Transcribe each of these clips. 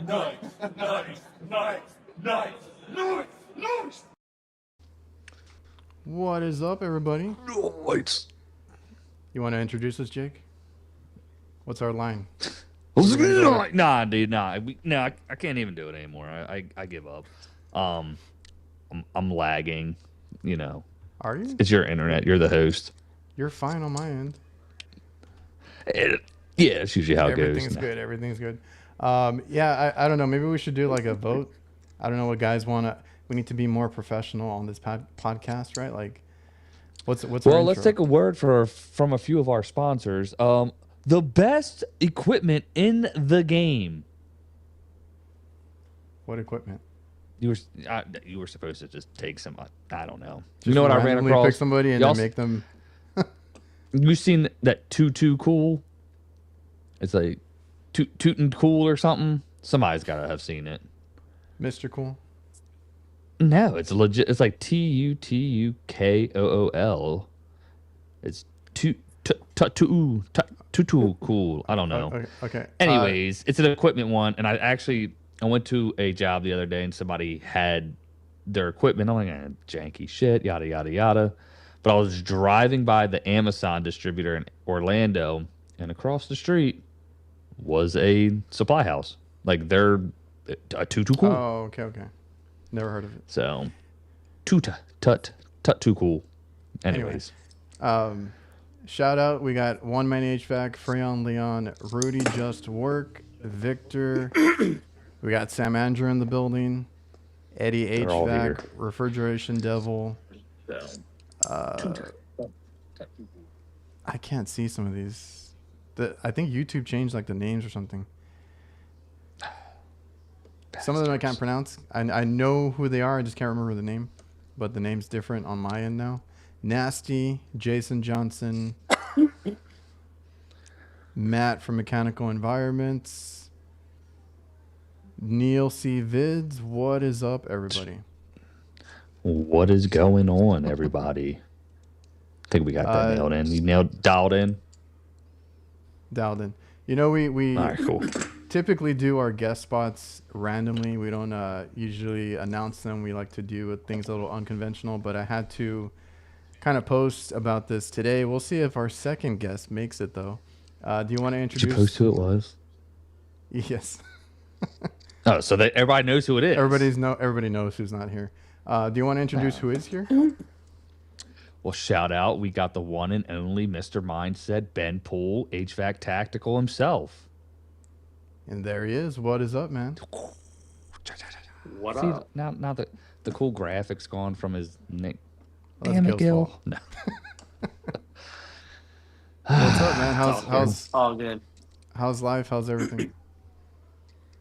Nice, nice, nice, nice, nice, nice. What is up, everybody? Lights. You want to introduce us, Jake? What's our line? Nah, dude, nah. I can't even do it anymore. I give up. I'm lagging. You know, Are you? it's your internet. You're the host. You're fine on my end. Yeah, it's usually how it goes. Everything's good. Everything's good. Yeah, I don't know. Maybe we should do like a vote. I don't know what guys want to. We need to be more professional on this podcast, right? Like, what's Well, let's take a word from a few of our sponsors. The best equipment in the game. What equipment? You were supposed to just take some. I don't know. Just you know what I ran across? Pick somebody and then make them. You seen that too cool? It's like tootin' cool or something. Somebody's got to have seen it. Mr. Cool. No, it's legit. It's like TUTUKOOL. It's too cool. I don't know. Okay. Anyways, it's an equipment one, and I went to a job the other day, and somebody had their equipment. I'm like, janky shit, yada yada yada. But I was driving by the Amazon distributor in Orlando, and across the street was a supply house. Like they're too cool. Oh, okay. Never heard of it. So, too cool. Anyways. Shout out. We got One Man HVAC, Freon Leon, Rudy Just Work, Victor. We got Sam Andrew in the building, Eddie HVAC, Refrigeration Devil. I can't see some of these. I think YouTube changed like the names or something. Some of them I can't pronounce. I know who they are. I just can't remember the name. But the name's different on my end now. Nasty, Jason Johnson, Matt from Mechanical Environments, Neil C. Vids. What is up, everybody? What is going on, everybody? I think we got that nailed in. You dialed in? Dialed in. You know, we all right, cool. Typically do our guest spots randomly. We don't usually announce them. We like to do things a little unconventional, but I had to kind of post about this today. We'll see if our second guest makes it, though. Do you want to introduce? Did you post who it was? Yes. Oh, so everybody knows who it is. Everybody knows who's not here. Do you want to introduce who is here? Well, shout out. We got the one and only Mr. Mindset, Ben Poole, HVAC Tactical himself. And there he is. What is up, man? What up? Now the cool graphics gone from his nick. Well, damn it, Gil. No. What's up, man? How's all good? How's life? How's everything?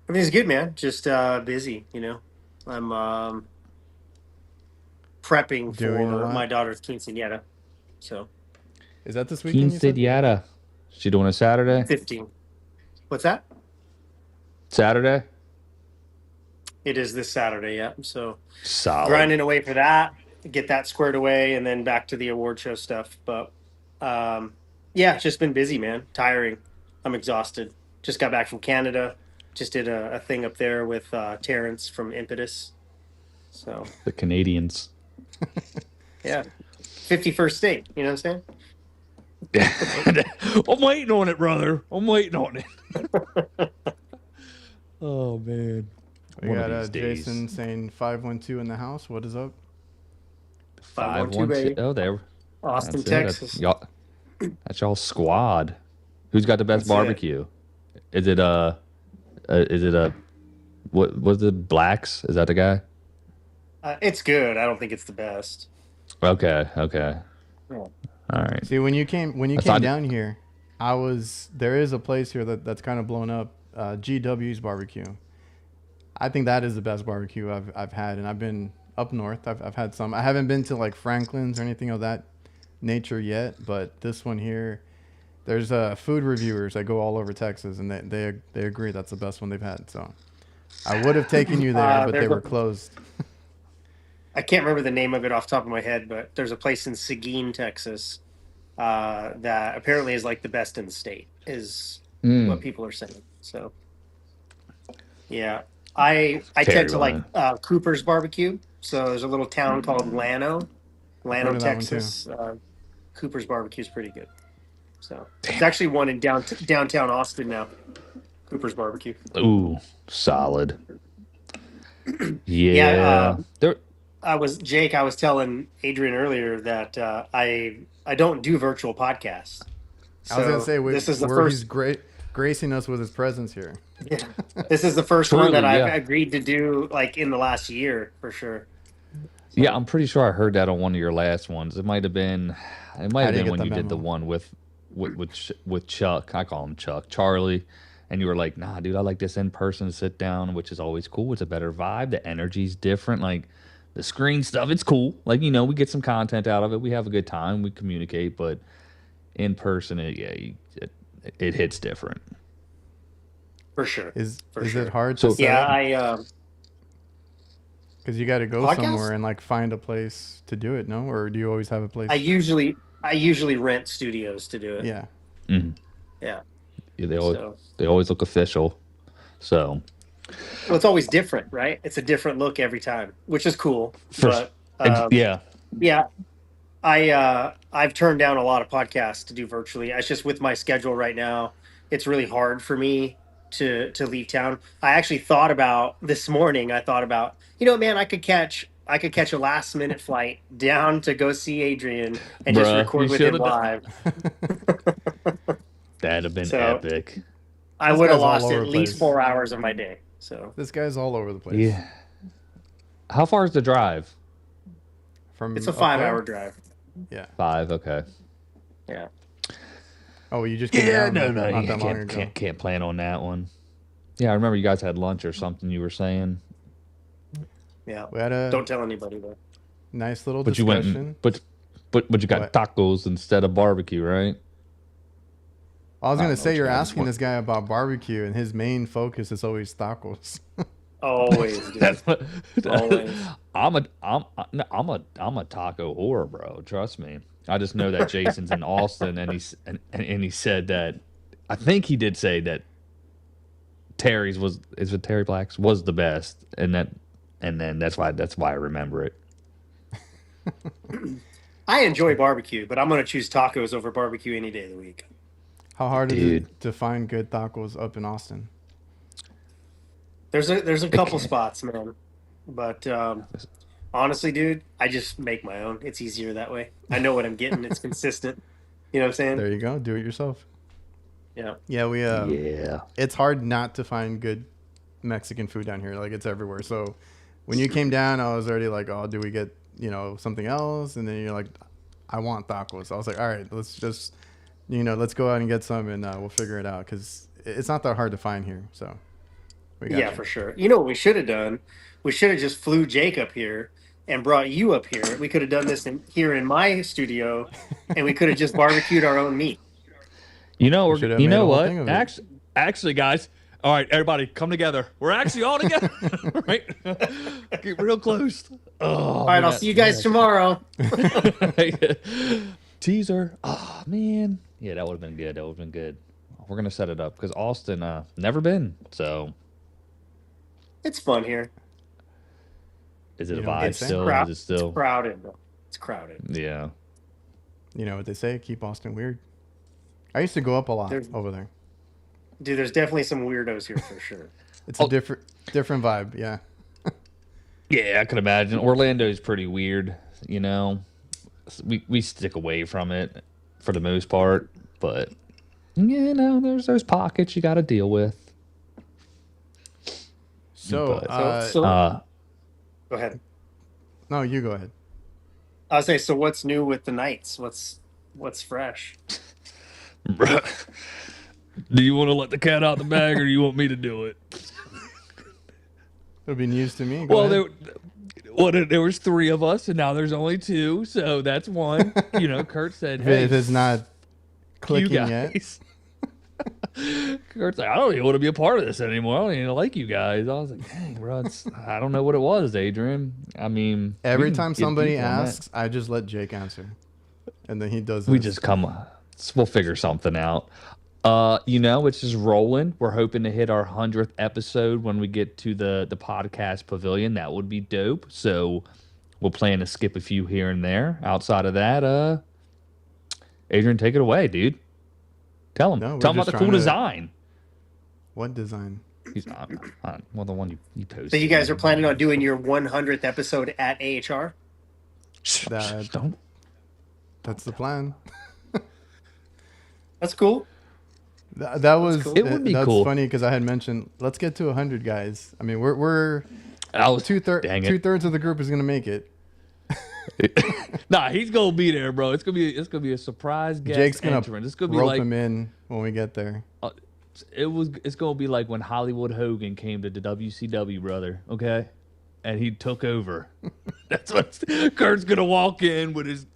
Everything's good, man. Just busy, you know. I'm prepping for my daughter's quinceañera. So is that this weekend? Quinceañera. She doing a Saturday? 15. What's that? Saturday? It is this Saturday, yeah. So solid. Grinding away for that, get that squared away, and then back to the award show stuff. But yeah, it's just been busy, man. Tiring. I'm exhausted. Just got back from Canada. Just did a thing up there with Terrence from Impetus. So the Canadians. Yeah. 51st state, you know what I'm saying? I'm waiting on it, brother. I'm waiting on it. Oh, man. We got Jason saying 512 in the house. What is up? 512, baby. Oh, there. Austin, Texas. That's y'all squad. Who's got the best barbecue? Is it what was the Blacks? Is that the guy? It's good. I don't think it's the best. Okay. Yeah. All right. See, when you came down here, there is a place here that's kind of blown up. GW's barbecue. I think that is the best barbecue I've had, and I've been up north. I've had some. I haven't been to like Franklin's or anything of that nature yet, but this one here, there's food reviewers that go all over Texas, and they agree that's the best one they've had. So I would have taken you there, but they were closed. I can't remember the name of it off the top of my head, but there's a place in Seguin, Texas, that apparently is like the best in the state, is what people are saying. So Yeah, I tend to like Carolina. Cooper's barbecue. So there's a little town called Heard Lano, of that one too. Texas. Cooper's barbecue is pretty good. So there's actually one in downtown Austin now. Cooper's barbecue. Ooh, solid. Yeah, Yeah. There. I was telling Adrian earlier that I don't do virtual podcasts. I was gonna So say this is the where he's first. gracing us with his presence here. Yeah, this is the first one that Truly, I've yeah. agreed to do like in the last year for sure. Yeah, So I'm pretty sure I heard that on one of your last ones. It might have been. It might I have didn't been get when the you did the memo. one with Chuck. I call him Chuck, Charlie, and you were like, "Nah, dude, I like this in person sit down, which is always cool. It's a better vibe. The energy's different. Like the screen stuff, it's cool. Like we get some content out of it. We have a good time. We communicate, but in person, it hits different. for sure, Is for is sure. it hard to So set Yeah, up? I Because you got to go podcast. somewhere and like find a place to do it, no? Or do you always have a I place? usually I usually rent studios to do it. Yeah. mhm. Yeah. Yeah, So they always look official. So well, it's always different, right? It's a different look every time, which is cool. first, But yeah, yeah, I've turned down a lot of podcasts to do virtually. It's just with my schedule right now, it's really hard for me to leave town. I actually thought about this morning. I thought about, man, I could catch a last minute flight down to go see Adrian and just bruh, you record with should him have done. live. That'd have been So epic. I This would have guy's all lost over at the least place. 4 hours of my day. So This guy's all over the place. Yeah. How far is the drive? From it's a up 5 hour there? drive. Yeah. 5. Okay. Yeah. Oh, you just came Yeah, down no, like, no, not you that long ago. can't plan on that one. Yeah, I remember you guys had lunch or something. You were saying, Yeah. We had a Don't tell anybody though. nice little but you went, discussion. but you got What? tacos instead of barbecue, right? I was I gonna don't know say what you're you had this asking one. this guy about barbecue, and his main focus is always tacos. Always, dude. That's what, Always. I'm a taco whore, bro. Trust me. I just know that Jason's in Austin, and he said that. I think he did say that Terry Black's was the best, and then that's why I remember it. I enjoy barbecue, but I'm gonna choose tacos over barbecue any day of the week. How hard is Dude. it to find good tacos up in Austin? There's a couple spots, man. But honestly, dude, I just make my own. It's easier that way. I know what I'm getting. It's consistent. You know what I'm saying? There you go. Do it yourself. Yeah. Yeah, we Yeah. it's hard not to find good Mexican food down here. Like it's everywhere. So when you came down, I was already like, "Oh, do we get, something else?" And then you're like, "I want tacos." I was like, "All right, let's just, let's go out and get some, and we'll figure it out because it's not that hard to find here." So we got Yeah, you. for sure. You know what we should have done? We should have just flew Jake up here and brought you up here. We could have done this here in my studio, and we could have just barbecued our own meat. You know, We should have you made a know whole what? thing of it. Actually, guys. All right, everybody, come together. We're actually all together, right? Get real close. Oh, All right, I'll see you guys tomorrow. Teaser. Oh man, yeah, that would have been good. That would have been good. We're gonna set it up because Austin, never been. So, It's fun here. is it a You don't vibe get still? Crowd, Is it still? It's crowded. Though. It's crowded. Yeah. You know what they say? Keep Austin weird. I used to go up a lot There's- over there. Dude, there's definitely some weirdos here for sure. It's a different vibe. Yeah. Yeah, I can imagine. Orlando's pretty weird. We stick away from it for the most part, but there's those pockets you got to deal with. So, But- Go ahead. no, you go ahead. I was say, so what's new with the Knights? What's fresh? Do you want to let the cat out the bag, or do you want me to do it? It'll be news to me. Go ahead. There was 3 of us, and now there's only 2, so that's one. Kurt said, If "Hey, it's not you clicking yet, guys." Kurt's like, "I don't even want to be a part of this anymore. I don't even like you guys." I was like, "Dang, bro, I don't know what it was, Adrian. I mean, every we can time get somebody deep on that. asks, I just let Jake answer, and then he does. We this. just we'll figure something out. It's just rolling. We're hoping to hit our 100th episode when we get to the podcast pavilion. That would be dope. So we'll plan to skip a few here and there. Outside of that, Adrian, take it away, dude. Tell him. No, we're Tell him just about the cool trying to- design. What design? He's well, the one you posted. So you guys are planning on doing your 100th episode at AHR? Don't. That's the plan. That's cool. That was cool. It would be that's cool. funny because I had mentioned let's get to 100 guys. I mean, we're I was two-thirds of the group is gonna make it. Nah, he's gonna be there, bro. It's gonna be a surprise guest Jake's gonna entrance. It's gonna be rope like him in when we get there. it's gonna be like when Hollywood Hogan came to the WCW, brother. Okay, and he took over. That's what Kurt's gonna walk in with his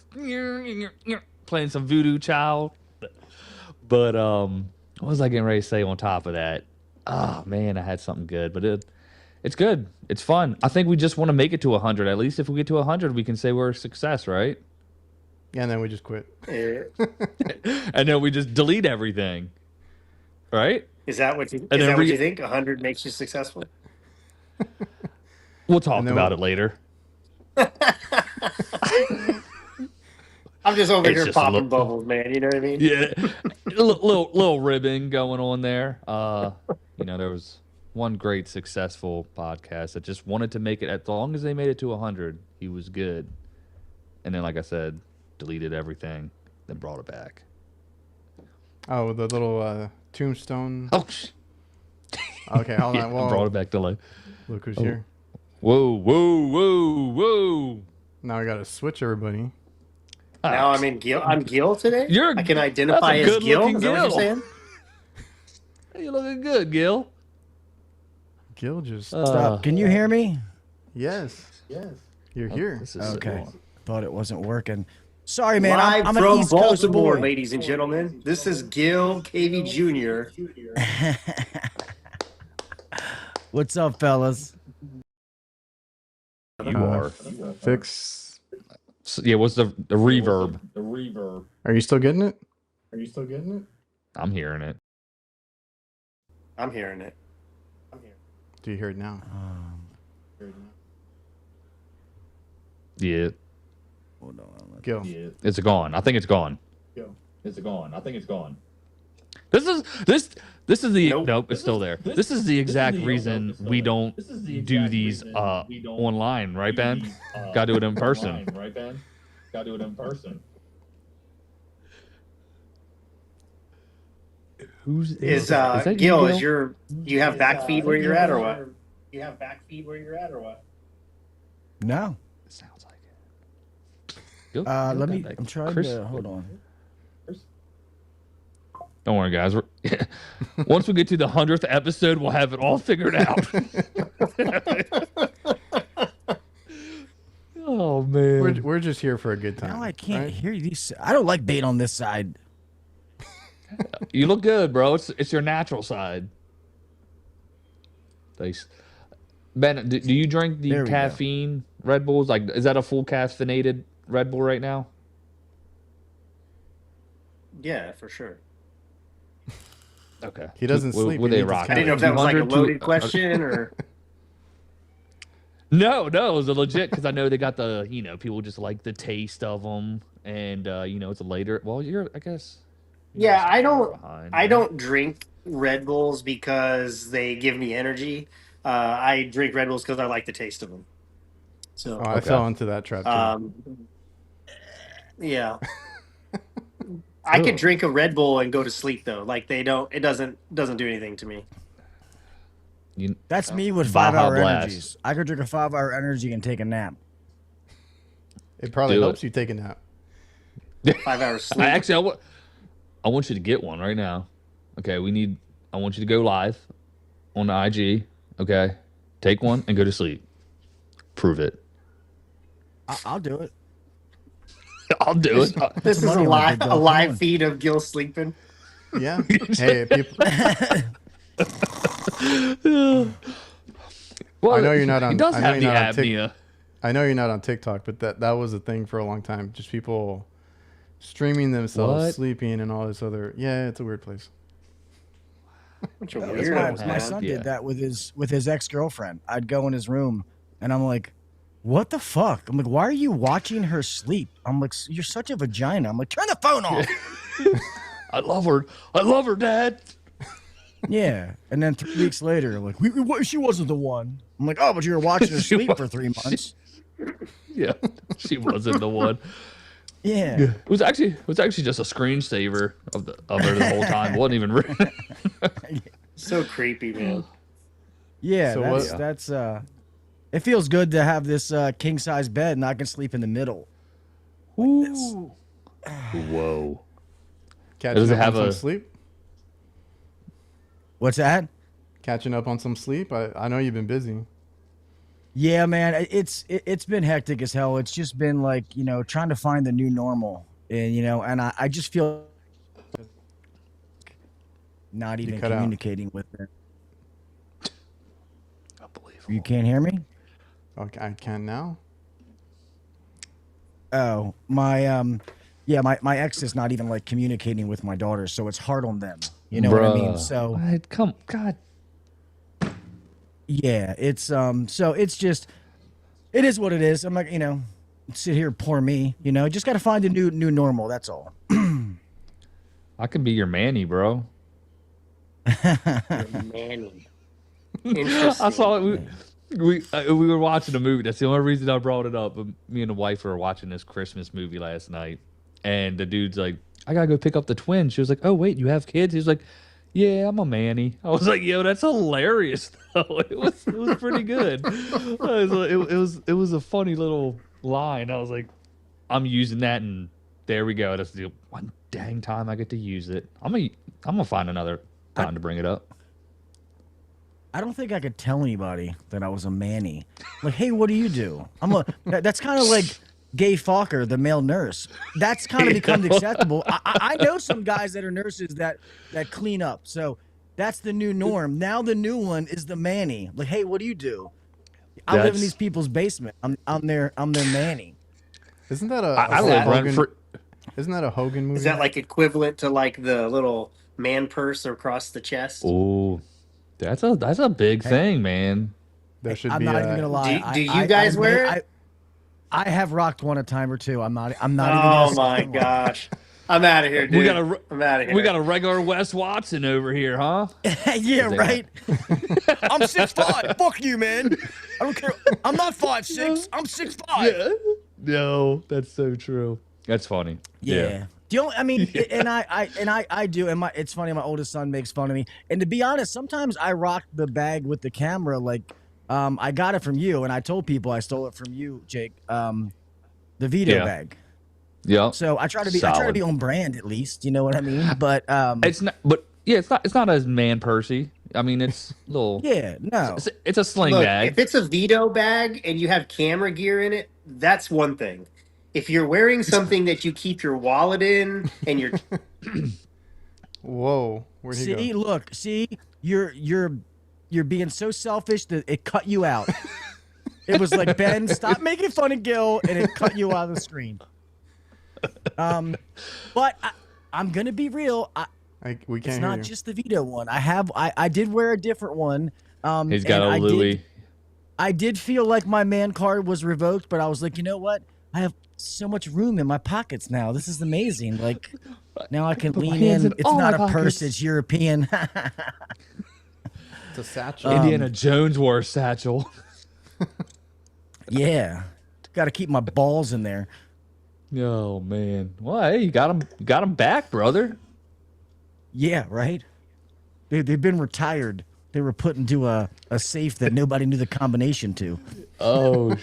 playing some Voodoo Child. But what was I getting ready to say on top of that? Oh man, I had something good, but it's good. It's fun. I think we just want to make it to 100. At least if we get to 100, we can say we're a success, right? Yeah, and then we just quit. And then we just delete everything, right? Is that what you And think? 100 makes you successful? We'll talk And then about it later. I'm just over It's here just a popping little- bubbles, man. You know what I mean? Yeah, little ribbon going on there. There was one great successful podcast that just wanted to make it. As long as they made it to 100, he was good. And then, like I said, deleted everything, then brought it back. Oh, the little tombstone. Oh, Okay, hold yeah, on. Well, brought it back to life. look who's here. Whoa. Now I gotta switch everybody. Now I'm in Gil. I'm Gil today. I can identify that's a as Gil. good-looking Is that what you're Gil. saying? You looking good, Gil. Gil just Stop. Can you hear me? yes, you're here. This is Okay. Thought it wasn't working. Sorry, man. Live I'm an from East Coast Baltimore, boy. ladies and gentlemen. This is Gil KV Jr. What's up, fellas? You are. Fix. So, yeah, what's the reverb? Are you still getting it? I'm hearing it. I'm hearing it. Do you hear it now? Yeah, Hold on. Gil. it's gone. I think it's gone. This is the Nope. nope. It's still there. This is the exact reason we don't do these online, right, Ben? Gotta do it in person. Who's Is that you, Gil? Gil? Is you have back feed where you're at or what? No. It sounds like it. Gil- Let Gil me. got that. I'm trying Chris- to. Hold on. Don't worry, guys. Once we get to the 100th episode, we'll have it all figured out. Oh man. We're just here for a good time. Now I can't right? hear you. I don't like being on this side. You look good, bro. It's your natural side. Thanks. Ben, do you drink the There we go. caffeine Red Bulls? Like, is that a full caffeinated Red Bull right now? Yeah, for sure. Okay. He doesn't sleep. Would He they needs his rock? I didn't know if that was like a 200 loaded question or. No, it was a legit because I know they got the people just like the taste of them, and it's a later. Well, I guess. Yeah, I don't. Behind, I don't drink Red Bulls because they give me energy. I drink Red Bulls because I like the taste of them. So, Oh, I fell into that trap too. Yeah. I could drink a Red Bull and go to sleep though. Like they don't. It doesn't do anything to me. That's me with Baja 5-hour Blast. energies. I could drink a 5-hour energy and take a nap. It probably do helps it. you take a nap. 5 hours sleep. I want you to get one right now. Okay, I want you to go live on the IG. Okay, take one and go to sleep. Prove it. I'll do it. I'll do it. This is money on it, a Gil. live Come on. feed of Gil sleeping. Yeah. Hey, people. Well, I know you're not on- He does I know have the you're not on Tik- apnea. I know you're not on TikTok, but that was a thing for a long time. Just people streaming themselves What? sleeping and all this other. Yeah, it's a weird place. Bunch of That's weirdos, why My man. son Yeah. did that with his ex-girlfriend. I'd go in his room and I'm like, what the fuck? I'm like, why are you watching her sleep? I'm like, you're such a vagina. I'm like, turn the phone off. I love her. I love her, Dad. Yeah. And then 3 weeks later, like, she wasn't the one. I'm like, oh, but you were watching her She sleep was- for 3 months. Yeah, she wasn't the one. Yeah. It was actually just a screensaver of her the whole time. It wasn't even real. So creepy, man. Yeah, So that's it feels good to have this king size bed and I can sleep in the middle. Ooh. Whoa. Catching Does it up on have some a- sleep? What's that? Catching up on some sleep? I know you've been busy. Yeah, man, it's been hectic as hell. It's just been like, trying to find the new normal. And and I just feel not even cut out. communicating with her. Unbelievable. You can't hear me? Okay, I can now. Oh, my my ex is not even like communicating with my daughter, so it's hard on them. You know what I mean? Bruh. So What? Come, God. yeah, it's so it's just it is what it is. I'm like, sit here, poor me. Just got to find a new normal. That's all. I could be your Manny, bro. Manny. Interesting. I saw it. We were watching a movie. That's the only reason I brought it up. But me and the wife were watching this Christmas movie last night, and the dude's like, "I gotta go pick up the twins." She was like, "Oh wait, you have kids?" He was like, "Yeah, I'm a Manny." I was like, "Yo, that's hilarious." Though it was pretty good. It was a funny little line. I was like, "I'm using that," and there we go. That's the one dang time I get to use it. I'm gonna find another time to bring it up. I don't think I could tell anybody that I was a Manny. Like, hey, what do you do? That's kind of like Gay Fokker, the male nurse. That's kind of become acceptable. I know some guys that are nurses that clean up. So that's the new norm. Now the new one is the Manny. Like, hey, what do you do? I live in That's- these people's basement. I'm their Manny. Isn't that a I a live Hogan? rent free. Isn't that a Hogan movie? Is that like equivalent to like the little man purse across the chest? Oh, that's a big thing, man. there should I'm be not a, even gonna lie. Do you guys wear it? I have rocked one a time or two. I'm not even. Oh gonna my say one. gosh. I'm out of here, dude. I'm out of here. We got a regular Wes Watson over here, huh? Yeah, They right. I'm 6'5". Fuck you, man. I don't care. I'm not 5'6". I'm 6'5". No, that's so true. That's funny. Yeah. I mean, and I do, and it's funny. My oldest son makes fun of me, and to be honest, sometimes I rock the bag with the camera. Like, I got it from you, and I told people I stole it from you, Jake. The Vito bag. Yeah. So I try to be Solid. on brand at least. You know what I mean? But It's not. But yeah, it's not as man Percy. I mean, it's a little. yeah, no. It's a sling Look, bag. if it's a Vito bag and you have camera gear in it, that's one thing. If you're wearing something that you keep your wallet in and you're Whoa, where'd he go? Look, you're being so selfish that it cut you out. It was like, Ben, stop making fun of Gil, and it cut you out of the screen. But I'm gonna be real. We can't It's hear not you. just the Vito one. I did wear a different one. He's got and a Louis. I did feel like my man card was revoked, but I was like, you know what? I have so much room in my pockets now. This is amazing. Like, now I can Put my lean hands in. in It's all not my a purse. pockets. It's European. It's a satchel. Indiana Jones wore a satchel. Yeah. Got to keep my balls in there. Oh man. Well, hey, you got him back, brother. Yeah, right? They've been retired. They were put into a safe that nobody knew the combination to. Oh,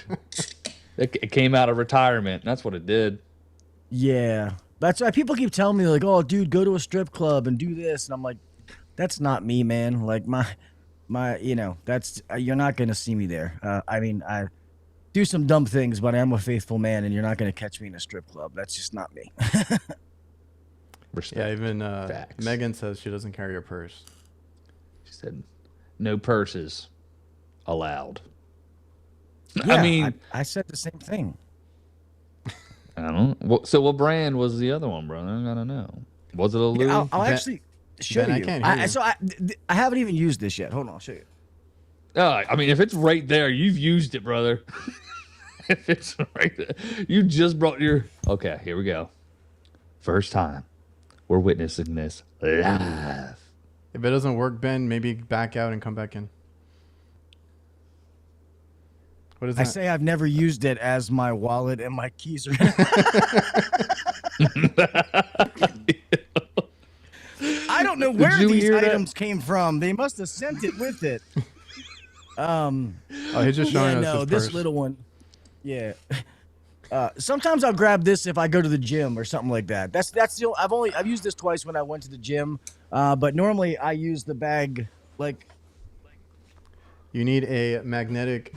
it came out of retirement. That's what it did. Yeah. That's why people keep telling me, like, oh, dude, go to a strip club and do this. And I'm like, that's not me, man. Like, my that's, you're not going to see me there. I mean, I do some dumb things, but I am a faithful man, and you're not going to catch me in a strip club. That's just not me. Respect. Yeah, even Facts. Megan says she doesn't carry a purse. She said, "No purses allowed." Yeah, I mean, I said the same thing. I don't know. So what brand was the other one, brother? I gotta know. Was it a Louis? I'll actually, Show Ben, I you. can't hear you. So I haven't even used this yet. Hold on, I'll show you. I mean, if it's right there, you've used it, brother. If it's right there, you just brought your. Okay, here we go. First time we're witnessing this live. If it doesn't work, Ben, maybe back out and come back in. What is that? I say I've never used it as my wallet and my keys are. I don't know where you these hear that? items came from. They must have sent it with it. Oh, he's just showing us his this purse. little one. Yeah. Sometimes I'll grab this if I go to the gym or something like that. That's the I've used this twice when I went to the gym, but normally I use the bag like. You need a magnetic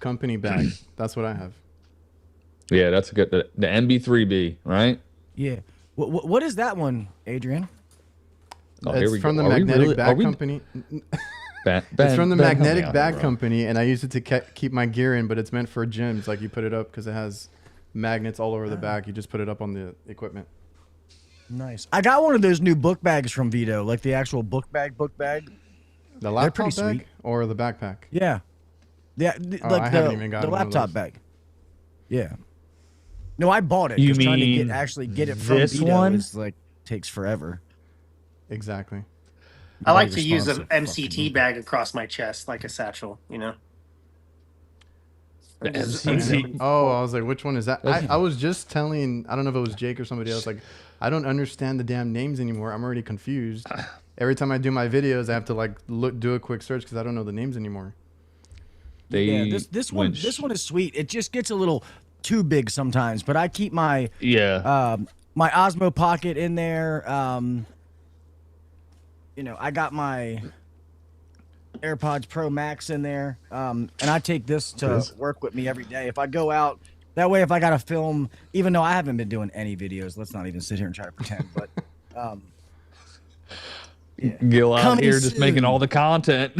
company bag. That's what I have. Yeah, that's a good. The MB3B, right? Yeah. What is that one, Adrian? Oh, here It's we from go. the Are we magnetic really- are bag we- company. Ben, It's from the Ben, help me magnetic out bag here, bro. company, and I use it to keep my gear in, but it's meant for gyms. Like you put it up because it has magnets all over the back. You just put it up on the equipment. Nice. I got one of those new book bags from Vito, like the actual book bag. The laptop pretty bag sweet. or the backpack? Yeah. Yeah, Oh, like I the, haven't even gotten the one of laptop those. bag. Yeah. No, I bought it. You 'Cause trying to mean actually get it from this Vito one? is like takes forever. Exactly. I like Very to use an responsive MCT bag across my chest like a satchel, you know. The Just- MCT. Oh, I was like, which one is that? That's- I was just telling, I don't know if it was Jake or somebody else, like, I don't understand the damn names anymore. I'm already confused. Every time I do my videos, I have to like do a quick search because I don't know the names anymore. Yeah, this one is sweet. It just gets a little too big sometimes, but I keep my Yeah. my Osmo Pocket in there. I got my AirPods Pro Max in there, and I take this to work with me every day. If I go out, that way, if I got to film, even though I haven't been doing any videos, let's not even sit here and try to pretend. But Gil out Coming here just soon. making all the content.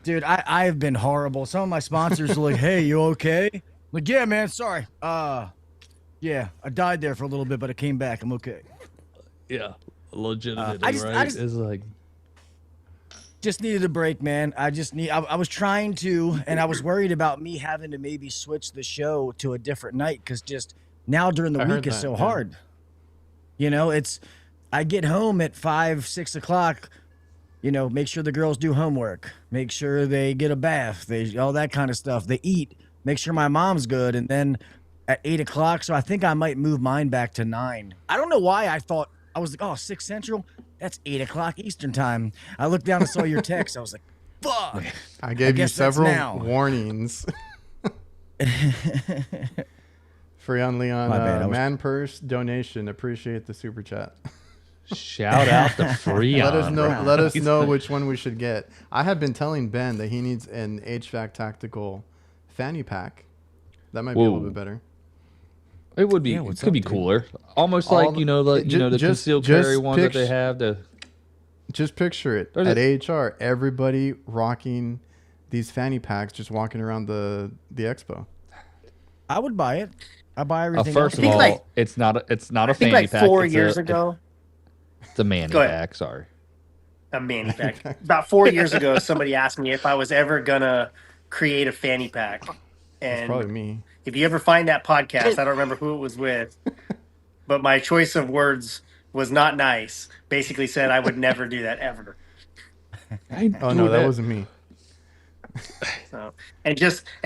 dude, I've been horrible. Some of my sponsors are like, "Hey, you okay?" I'm like, yeah, man, sorry. Yeah, I died there for a little bit, but I came back. I'm okay. Yeah. Legitimately, I just- right? It's like Just needed a break, man. I was trying to, and I was worried about me having to maybe switch the show to a different night because just now during the I heard week is that, so yeah. hard. I get home at 5, 6 o'clock. Make sure the girls do homework, make sure they get a bath, all that kind of stuff. They eat, make sure my mom's good, and then at 8 o'clock. So I think I might move mine back to 9. I don't know why I thought I was like, 6 Central. That's 8 o'clock Eastern time. I looked down and saw your text. I was like, fuck. I gave you guess that's several now. warnings. Freon Leon, My bad, I was- man purse donation. Appreciate the super chat. shout out to Freon. Let us know which one we should get. I have been telling Ben that he needs an HVAC tactical fanny pack. That might be a little Whoa. bit better. It would be. Yeah, It what's could up, be dude? cooler. Almost All like the- the just- concealed just carry ones that they picture- have. The Just picture it There's at a- AHR. Everybody rocking these fanny packs, just walking around the expo. I would buy it. I buy everything. first of think all, like- it's not a I think fanny like pack. 4 It's years a, ago, It's a manny Go ahead. pack. Sorry. a fanny pack. About 4 years ago, somebody asked me if I was ever gonna create a fanny pack. It's probably And me. if you ever find that podcast, I don't remember who it was with, but my choice of words was not nice. Basically said I would never do that ever. Oh no, that wasn't me. So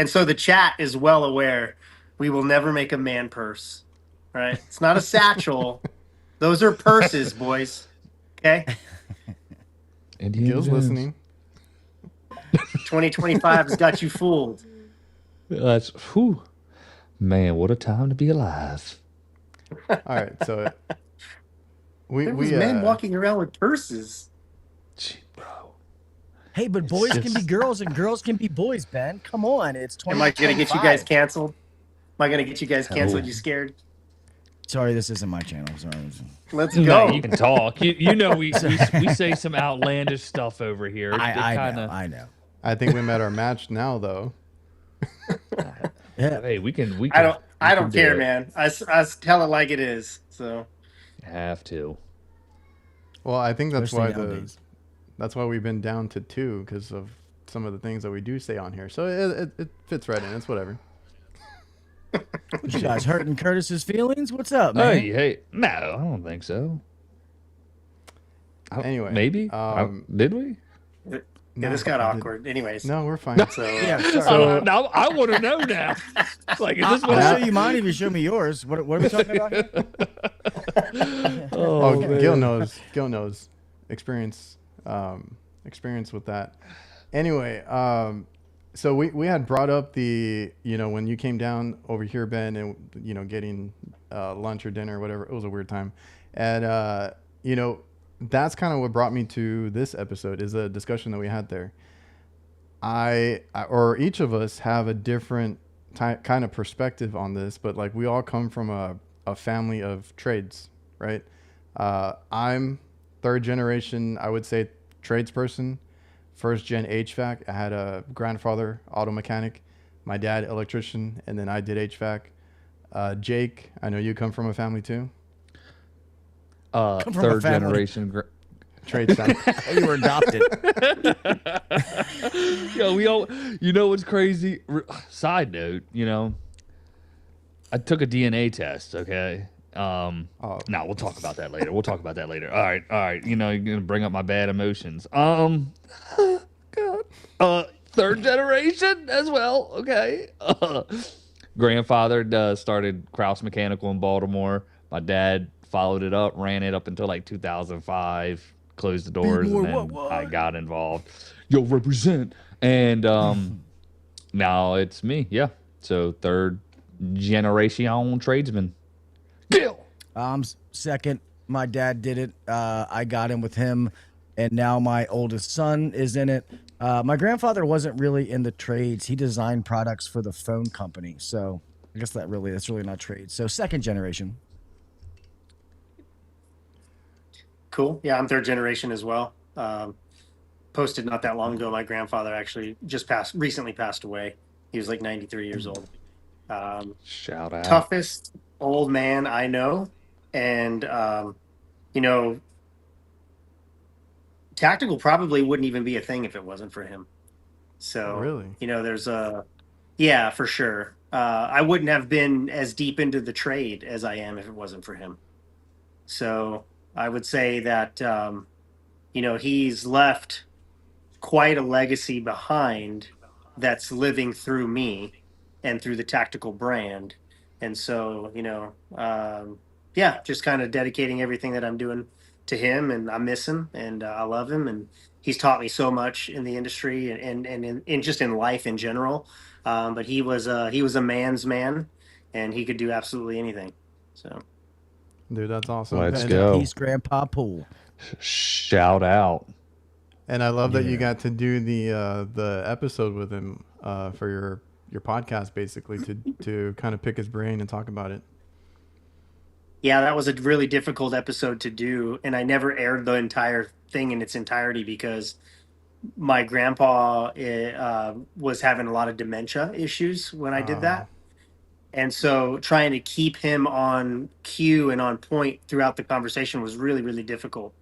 so the chat is well aware we will never make a man purse. Right? It's not a satchel. Those are purses, boys. Okay? Indiana Gil's Jones. listening. 2025 has got you fooled. That's whew. Man, what a time to be alive. All right, so There was men walking around with purses. Gee, bro. Hey, but boys can be just- girls and girls can be boys, Ben. Come on. It's Am I going to get you guys 2025. canceled? Am I going to get you guys canceled? Oh. You scared? Sorry, this isn't my channel. Sorry. Let's No, go. you can talk. You know we say some outlandish stuff over here. I know. I think we met our match now, though. Yeah. Hey, we can. I don't care, do it. man. I tell it like it is. So Have to. Well, I think that's why Especially nowadays. that's why we've been down to 2 because of some of the things that we do say on here. So it fits right in. It's whatever. What you guys hurting Curtis's feelings? What's up, man? Hey, no, I don't think so. Anyway, maybe did we? Yeah, this got awkward. Anyways, No, we're fine. so Yeah, sorry. So now I want to know now. Like, is this I'll what? show you mine if you show me yours. What are we talking about here? Oh, man. Gil knows. Gil knows. Experience with that. Anyway, so we had brought up the, when you came down over here, Ben, and, getting lunch or dinner or whatever. It was a weird time. And, that's kind of what brought me to this episode is a discussion that we had there. I or each of us have a different kind of perspective on this, but like we all come from a family of trades, right? I'm third generation, I would say, tradesperson. First gen HVAC. I had a grandfather, auto mechanic, my dad, electrician, and then I did HVAC. Jake, I know you come from a family too. from a Third family. generation. Trade family. You were adopted. Yeah, we all. You know what's crazy? Side note, I took a DNA test. Okay. No, we'll talk about that later. All right. You're gonna bring up my bad emotions. God. Third generation as well. Okay. Grandfather started Krauss Mechanical in Baltimore. My dad followed it up, ran it up until like 2005, closed the doors, and then I got involved. Yo, represent. And now it's me. Yeah. So third generation tradesman. Gil. Second, my dad did it. I got in with him, and now my oldest son is in it. My grandfather wasn't really in the trades. He designed products for the phone company. So I guess that's really not trade. So second generation. cool. Yeah, I'm third generation as well. Posted not that long ago. My grandfather actually recently passed away. He was like 93 years old. Shout out. Toughest old man I know. And, tactical probably wouldn't even be a thing if it wasn't for him. So, Really? Yeah, for sure. I wouldn't have been as deep into the trade as I am if it wasn't for him. So I would say that, he's left quite a legacy behind that's living through me and through the tactical brand. And so, just kind of dedicating everything that I'm doing to him, and I miss him and I love him. And he's taught me so much in the industry and in just in life in general. But he was a man's man, and he could do absolutely anything. So, Dude, that's awesome. Let's and, go. Peace, Grandpa Poole. Shout out. And I love that you Yeah. got to do the episode with him for your podcast, basically, to kind of pick his brain and talk about it. yeah, that was a really difficult episode to do, and I never aired the entire thing in its entirety because my grandpa was having a lot of dementia issues when I did that. And so trying to keep him on cue and on point throughout the conversation was really, really difficult.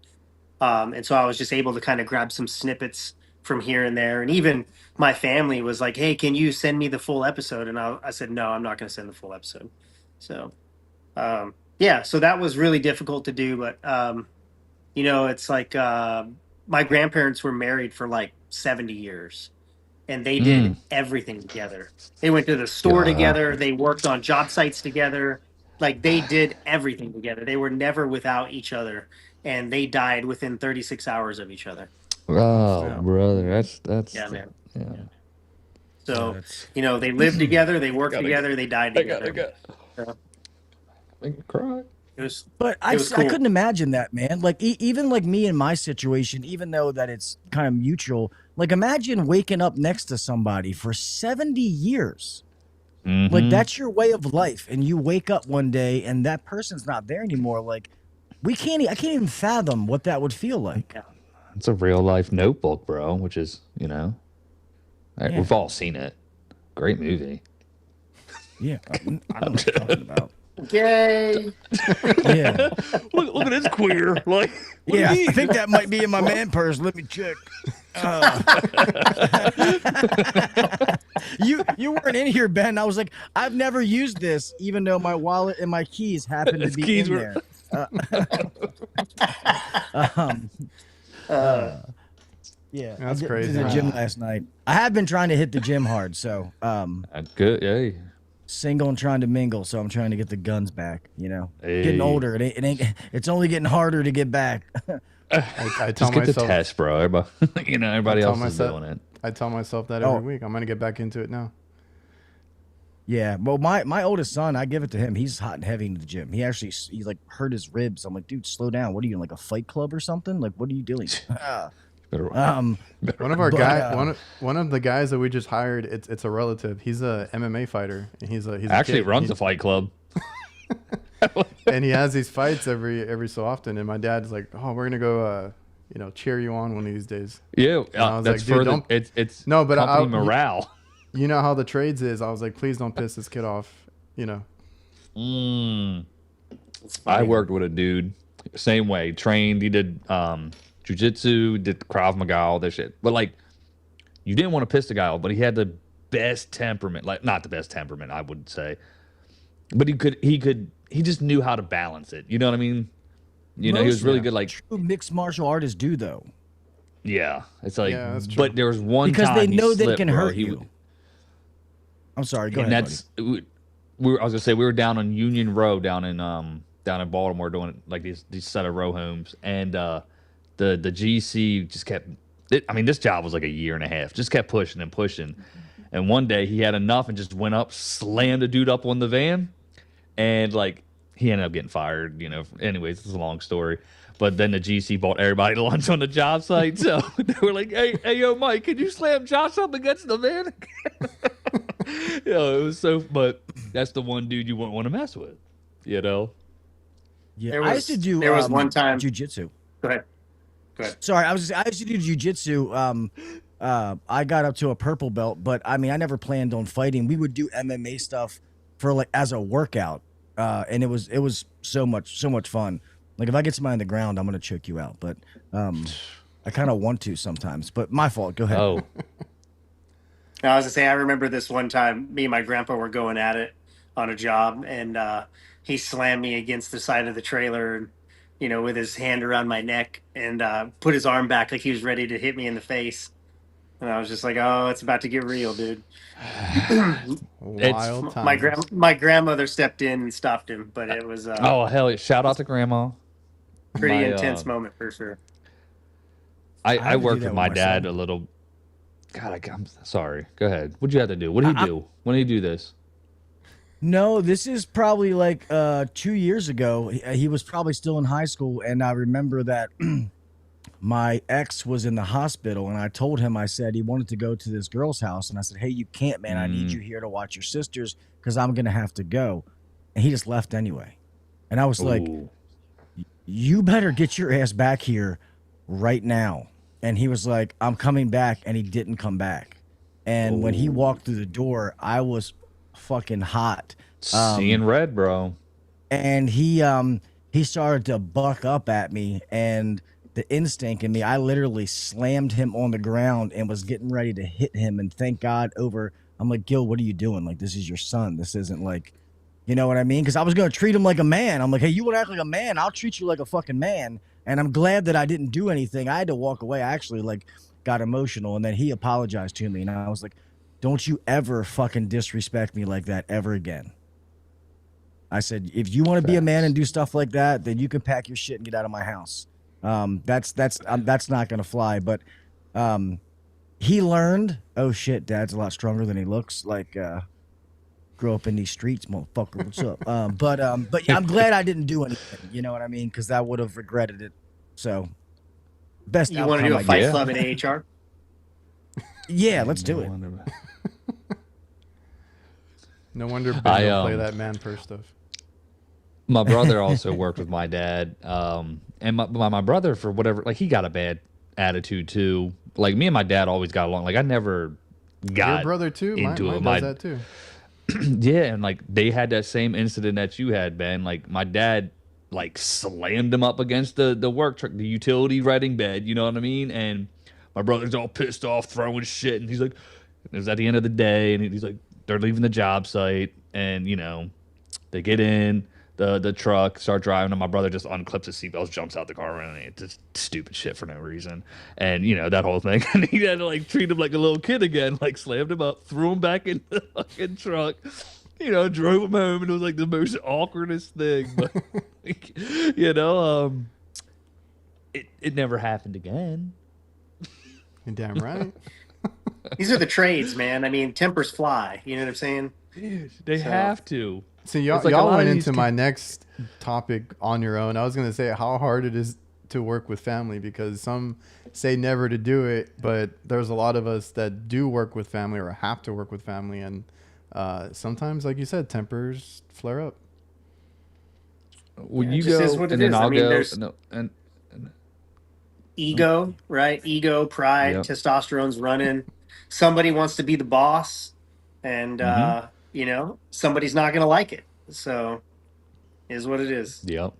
And so I was just able to kind of grab some snippets from here and there. And even my family was like, hey, can you send me the full episode? And I said, no, I'm not going to send the full episode. So, so that was really difficult to do. But, it's like my grandparents were married for like 70 years. And they did everything together. They went to the store together. They worked on job sites together. Like, they did everything together. They were never without each other. And they died within 36 hours of each other. Oh, brother, that's Yeah, man. Yeah. So, they lived together. They worked together. They died together. So, Make me cry. it was, But it was cool. I couldn't imagine that, man. Like even like me in my situation, even though that it's kind of mutual, like imagine waking up next to somebody for 70 years. Like that's your way of life, and you wake up one day and that person's not there anymore. Like I can't even fathom what that would feel like. Yeah. It's a real life Notebook, bro. Which is, we've all seen it. Great movie. Yeah, I don't know what you're talking about. Gay. Yeah. Look at this queer. Like, what Yeah, do you I mean? think that might be in my man purse. Let me check. You weren't in here, Ben. I was like, I've never used this, even though my wallet and my keys happen to His be keys in were- there. Yeah, That's I crazy. did the gym last night. I have been trying to hit the gym hard, so Good. Hey. single and trying to mingle. So I'm trying to get the guns back. You know, Hey. getting older. It's only getting harder to get back. I tell Just get the myself, test, bro. Everybody, everybody tell else is myself- doing it. I tell myself that Oh. every week. I'm gonna get back into it now. Yeah, well, my oldest son, I give it to him. He's hot and heavy in the gym. He like hurt his ribs. I'm like, dude, slow down. What are you in, like a fight club or something? Like, what are you doing? Better- One of our But, one of the guys that we just hired, it's a relative. He's a MMA fighter, and he's a Actually, kid. runs a fight club. And he has these fights every so often. And my dad's like, "Oh, we're gonna go, cheer you on one of these days." Yeah, I was that's like, dude, further. don't- It's No, but company I- morale. You know how the trades is. I was like, please don't piss this kid off. You know. I worked with a dude, same way, trained. He did jujitsu, did Krav Maga, all that shit. But like, you didn't want to piss the guy off, but he had the best temperament. Like, not the best temperament, I would say, but he just knew how to balance it. You know what I mean? You know, he was really good. Like, True mixed martial artists do though, yeah, it's like, Yeah, that's true. but there was one because time they he know they slipped, can bro. hurt He you. would- I'm sorry. Go and ahead. that's I was gonna say we were down on Union Row down in Baltimore doing like these set of row homes, and the GC just kept. I mean, this job was like a year and a half. Just kept pushing and pushing, and one day he had enough and just went up, slammed a dude up on the van, and like he ended up getting fired. You know. Anyways, it's a long story. But then the GC bought everybody lunch on the job site, so they were like, "Hey, yo, Mike, can you slam Josh up against the van?" It was so. But that's the one dude you wouldn't want to mess with, you know. Yeah, I used to do. There was one time. jujitsu. Go ahead. Sorry, I used to do jujitsu. I got up to a purple belt, but I mean, I never planned on fighting. We would do MMA stuff for like as a workout, and it was so much fun. Like if I get somebody on the ground, I'm gonna choke you out. But I kind of want to sometimes. But my fault. Go ahead. Oh, I was gonna say, I remember this one time, me and my grandpa were going at it on a job, and he slammed me against the side of the trailer, and with his hand around my neck, and put his arm back like he was ready to hit me in the face. And I was just like, "Oh, it's about to get real, dude." Wild times. My grandmother stepped in and stopped him, but it was oh hell! Yeah. Shout out to Grandma. pretty My, intense moment for sure. I had to do worked that with with my my dad son. a little. God, I'm sorry. Go ahead. What'd you have to do? What did he do? When did he do this? No, this is probably like 2 years ago. He was probably still in high school, and I remember that my ex was in the hospital, and I told him, I said he wanted to go to this girl's house, and I said, "Hey, you can't, man. I need you here to watch your sisters because I'm gonna have to go." And he just left anyway, and I was like, Ooh. "You better get your ass back here right now." And he was like, "I'm coming back," and he didn't come back. And when he walked through the door, I was fucking hot. Seeing red, bro. And he started to buck up at me, and the instinct in me, I literally slammed him on the ground and was getting ready to hit him. And thank God I'm like, "Gil, what are you doing? Like, this is your son. This isn't like," you know what I mean? Because I was going to treat him like a man. I'm like, "Hey, you want to act like a man? I'll treat you like a fucking man." And I'm glad that I didn't do anything. I had to walk away. I actually like got emotional, and then he apologized to me, and I was like, "Don't you ever fucking disrespect me like that ever again." I said, "If you want to be a man and do stuff like that, then you can pack your shit and get out of my house." That's not gonna fly. But he learned, oh shit, Dad's a lot stronger than he looks. Like, grow up in these streets, motherfucker. What's up? But yeah, I'm glad I didn't do anything. You know what I mean? Because I would have regretted it. So, best. You want to do a outcome, I fight guess. club at AHR? Yeah, let's do it. No wonder Ben I, don't play that man purse stuff. My brother also worked with my dad, and my brother, for whatever, like he got a bad attitude too. Like me and my dad always got along. Like I never got Your brother too. into Mine it. does that too. Yeah, and like they had that same incident that you had, Ben. Like my dad like slammed him up against the work truck, the utility reading bed, you know what I mean? And my brother's all pissed off, throwing shit, and he's like, it was at the end of the day, and he's like, they're leaving the job site, and they get in the truck, start driving, and my brother just unclips his seatbelts, jumps out the car, and it's just stupid shit for no reason, and that whole thing, and he had to like treat him like a little kid again, like slammed him up, threw him back in the fucking truck, drove him home, and it was like the most awkwardest thing, but like, it never happened again. You're damn right. These are the trades, man. I mean, tempers fly. You know what I'm saying? Dude, they have to. So It's like a y'all lot went of these into my next topic on your own. I was going to say how hard it is to work with family, because some say never to do it, but there's a lot of us that do work with family or have to work with family, and sometimes, like you said, tempers flare up. When Yeah, it you just go, is what it and then is. I I'll mean, go, there's and ego, right? Ego, pride, yep. testosterone's running. Somebody wants to be the boss, and somebody's not going to like it. So, is what it is. Yep.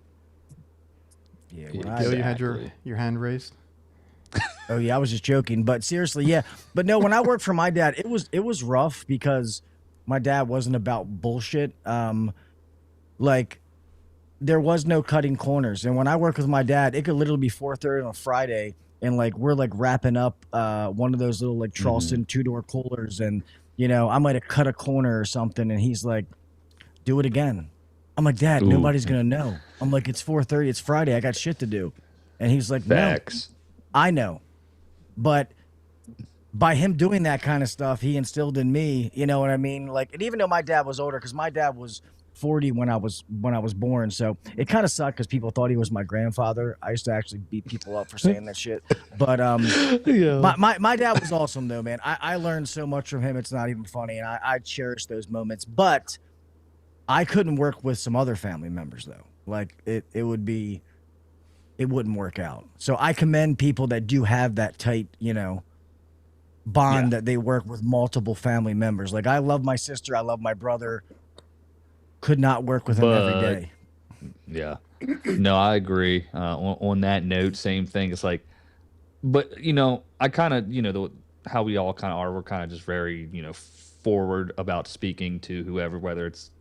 Yeah, Yeah, when I- Gil, you Exactly. had your hand raised. Oh yeah, I was just joking, but seriously, yeah. But no, when I worked for my dad, it was rough because my dad wasn't about bullshit. Like there was no cutting corners, and when I worked with my dad, it could literally be 4:30 on a Friday, and like we're like wrapping up one of those little like Charleston 2-door coolers, and I might have cut a corner or something, and he's like, "Do it again." I'm like, "Dad, Ooh. nobody's gonna know." I'm like, "It's 4:30, it's Friday, I got shit to do," and he's like, "No, Facts. I know." But by him doing that kind of stuff, he instilled in me, you know what I mean? Like, and even though my dad was older, because my dad was 40 when I was born, so it kind of sucked because people thought he was my grandfather. I used to actually beat people up for saying that shit. But Yeah. my dad was awesome though, man. I learned so much from him. It's not even funny, and I cherish those moments. But I couldn't work with some other family members though. Like it wouldn't work out. So I commend people that do have that tight, bond that they work with multiple family members. Like I love my sister, I love my brother. Could not work with him every But- day. Yeah. No, I agree. On that note, same thing. It's like, but I kind of, how we all kind of are. We're kind of just very, forward about speaking to whoever, whether it's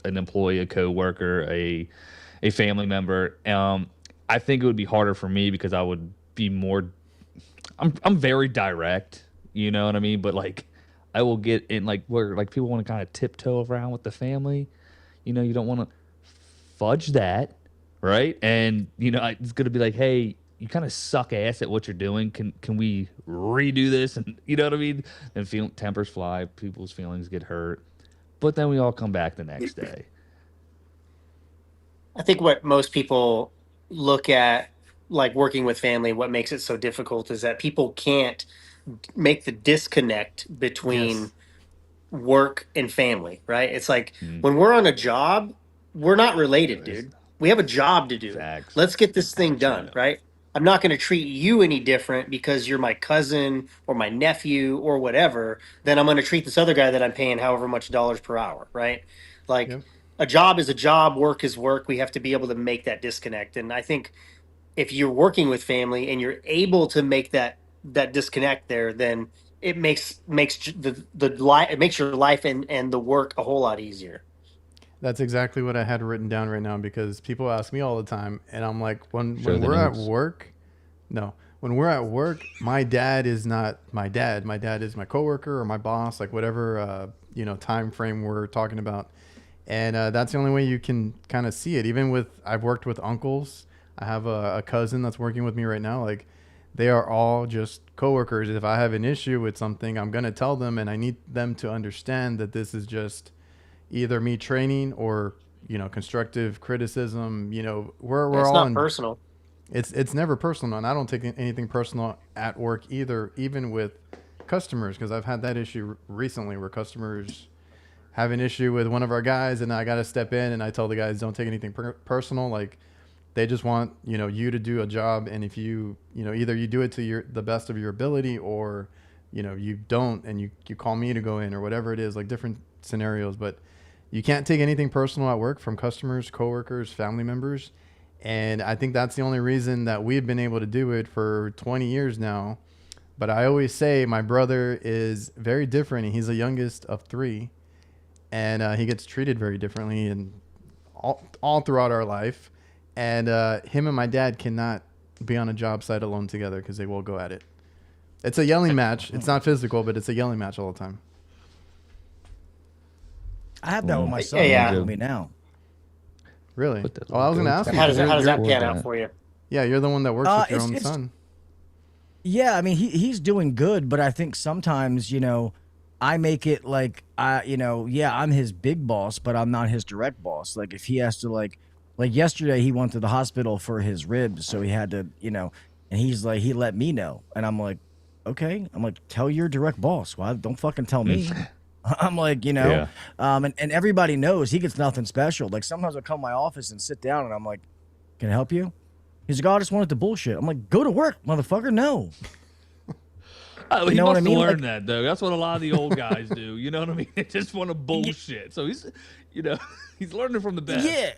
an employee, a coworker, a family member. I think it would be harder for me because I would be more. I'm very direct, you know what I mean. But like, I will get in like where like people want to kind of tiptoe around with the family. You don't want to fudge that, right? And it's gonna be like, hey, you kind of suck ass at what you're doing. Can we redo this? And you know what I mean? And tempers fly, people's feelings get hurt, but then we all come back the next day. I think what most people look at, like working with family, what makes it so difficult is that people can't make the disconnect between Yes. work and family, right? It's like when we're on a job, we're not related, dude. We have a job to do. Facts. Let's get this thing done, Yeah. right? I'm not going to treat you any different because you're my cousin or my nephew or whatever. Then I'm going to treat this other guy that I'm paying however much dollars per hour, right? Like Yep. a job is a job, work is work. We have to be able to make that disconnect. And I think if you're working with family and you're able to make that disconnect there, then it makes it makes your life and the work a whole lot easier. That's exactly what I had written down right now, because people ask me all the time, and I'm like, when Show the we're at notes. work, no, when we're at work, my dad is not my dad. My dad is my coworker or my boss, like whatever time frame we're talking about, and that's the only way you can kind of see it. Even with I've worked with uncles. I have a cousin that's working with me right now. Like they are all just coworkers. If I have an issue with something, I'm gonna tell them, and I need them to understand that this is just either me training or constructive criticism. We're It's all not in, personal. it's never personal, and I don't take anything personal at work either, even with customers, because I've had that issue recently where customers have an issue with one of our guys, and I got to step in and I tell the guys, don't take anything personal. Like they just want you to do a job, and if you either you do it to the best of your ability, or you don't, and you call me to go in or whatever it is, like different scenarios. But you can't take anything personal at work from customers, coworkers, family members. And I think that's the only reason that we've been able to do it for 20 years now. But I always say my brother is very different. He's the youngest of 3, and he gets treated very differently and all throughout our life. And him and my dad cannot be on a job site alone together because they will go at it. It's a yelling match. It's not physical, but it's a yelling match all the time. I have that with my son. Yeah. With me now. Really? Oh, I was going to ask you. How does that pan out for you? Yeah, you're the one that works with your own son. Yeah, I mean, he's doing good, but I think sometimes, I make it like, I'm his big boss, but I'm not his direct boss. Like, if he has to, like yesterday, he went to the hospital for his ribs, so he had to, and he's like, he let me know. And I'm like, okay. I'm like, tell your direct boss. Why? Don't fucking tell me. I'm like, and everybody knows he gets nothing special. Like, sometimes I come to my office and sit down, and I'm like, can I help you? He's like, oh, I just wanted to bullshit. I'm like, go to work, motherfucker. No. He must have learned that, though. That's what a lot of the old guys do. You know what I mean? They just want to bullshit. So he's, he's learning from the best. Yeah.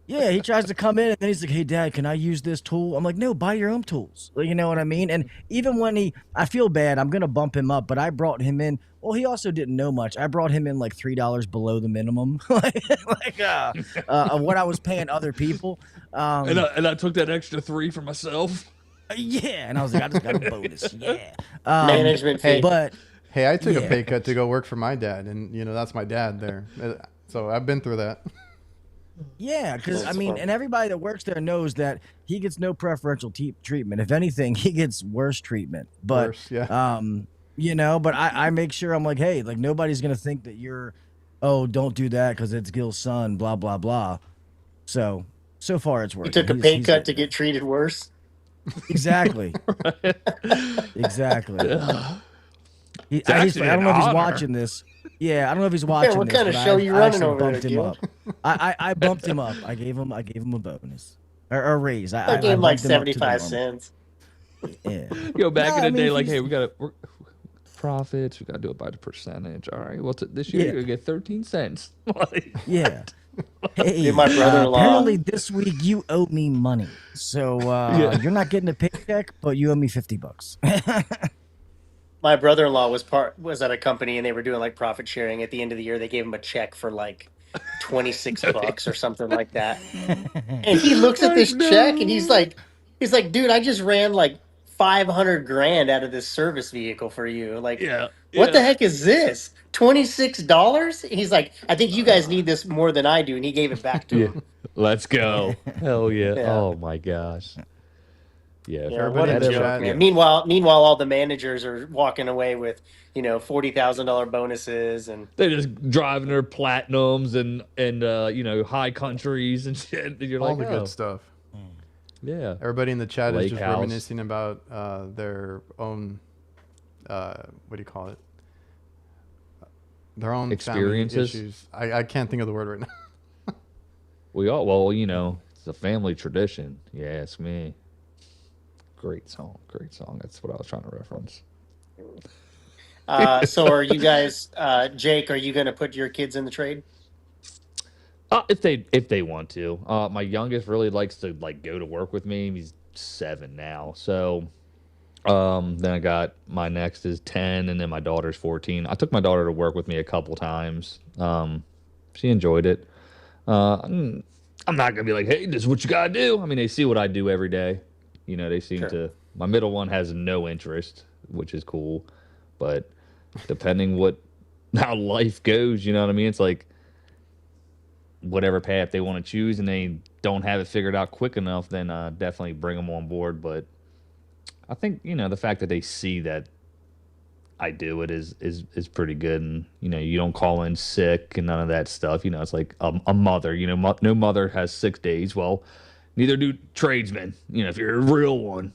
Yeah, he tries to come in, and then he's like, hey, Dad, can I use this tool? I'm like, no, buy your own tools. You know what I mean? And even when I feel bad, I'm going to bump him up, but I brought him in. Well, he also didn't know much. I brought him in like $3 below the minimum, of what I was paying other people. And I took that extra 3 for myself. Yeah, and I was like, I just got a bonus. Yeah. Management fee. But hey, I took a pay cut to go work for my dad, and that's my dad there. So I've been through that. Yeah, because and everybody that works there knows that he gets no preferential treatment. If anything, he gets worse treatment. But worse, yeah. But I make sure I'm like, hey, like nobody's gonna think that you're, oh, don't do that because it's Gil's son, blah blah blah. So far it's working. You took a pay cut to get treated worse. Exactly. Exactly. I don't know if he's watching this. Yeah, I don't know if he's watching what this. Kind of show you running over there, bumped him up. I bumped him up. I gave him a bonus or a raise. I gave him like 75 cents. Yeah. Back in the day, like, hey, we got to profits. We got to do it by the percentage. All right. Well, this year you're gonna get 13 cents. Yeah. Hey, my brother-in-law. Apparently this week you owe me money, so you're not getting a paycheck, but you owe me $50. My brother-in-law was at a company, and they were doing like profit sharing. At the end of the year, they gave him a check for like $26 or something like that. And he looks at this check, and he's like, dude, I just ran like 500 grand out of this service vehicle for you. Like, what the heck is this? $26? He's like, I think you guys need this more than I do, and he gave it back to him. Let's go. Hell yeah. Oh my gosh. Yeah, what a joke, man. Meanwhile, all the managers are walking away with, $40,000 bonuses, and they're just driving their platinums and high countries and shit. And you're all like, the good stuff. Yeah. Everybody in the chat is just House. reminiscing about their own, what do you call it? Their own experiences. Family issues. I can't think of the word right now. It's a family tradition. You ask me. Great song. That's what I was trying to reference. So are you guys, Jake, are you going to put your kids in the trade? If they want to. My youngest really likes to go to work with me. He's 7 now. So then I got my next is 10, and then my daughter's 14. I took my daughter to work with me a couple times. She enjoyed it. I'm not gonna be like, hey, this is what you gotta do. I mean, they see what I do every day. They seem to. My middle one has no interest, which is cool. But depending how life goes, you know what I mean? It's like whatever path they want to choose, and they don't have it figured out quick enough, then definitely bring them on board. But I think the fact that they see that I do it is pretty good, and you don't call in sick and none of that stuff. It's like a mother. No mother has 6 days. Well, neither do tradesmen. If you're a real one.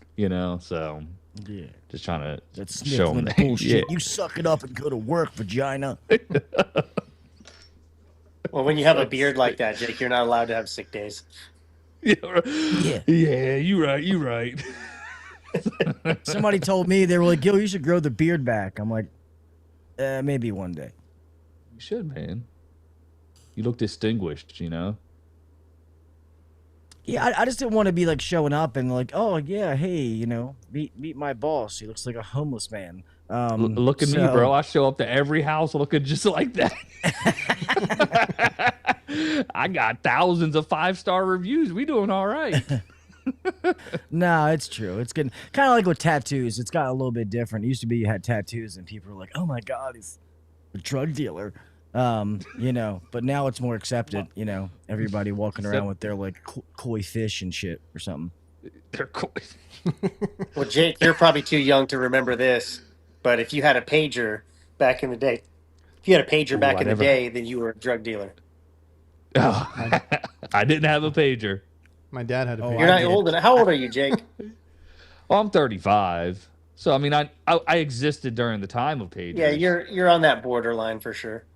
So yeah, just trying to that's show them that. Bullshit. You suck it up and go to work, vagina. Well, when you have a beard like that, Jake, you're not allowed to have sick days. Yeah, you're right. Somebody told me, they were like, Gil, you should grow the beard back. I'm like, maybe one day. You should, man. You look distinguished, you know? Yeah, I just didn't want to be like showing up and like, oh yeah, hey, you know, meet my boss. He looks like a homeless man. Look at me, bro. I show up to every house looking just like that. I got thousands of 5-star reviews. We doing all right. No, it's true. It's good. Kind of like with tattoos. It's got a little bit different. It used to be you had tattoos and people were like, oh my God, he's a drug dealer. You know, but now it's more accepted, you know, everybody walking around with their like koi fish and shit or something. They're cool. Well, Jake, you're probably too young to remember this, but if you had a pager back in the day, then you were a drug dealer. Oh, I didn't have a pager. My dad had a Oh, pager. You're I not did. old enough. How old are you, Jake? Well, I'm 35. So, I mean, I existed during the time of pagers. Yeah, you're on that borderline for sure.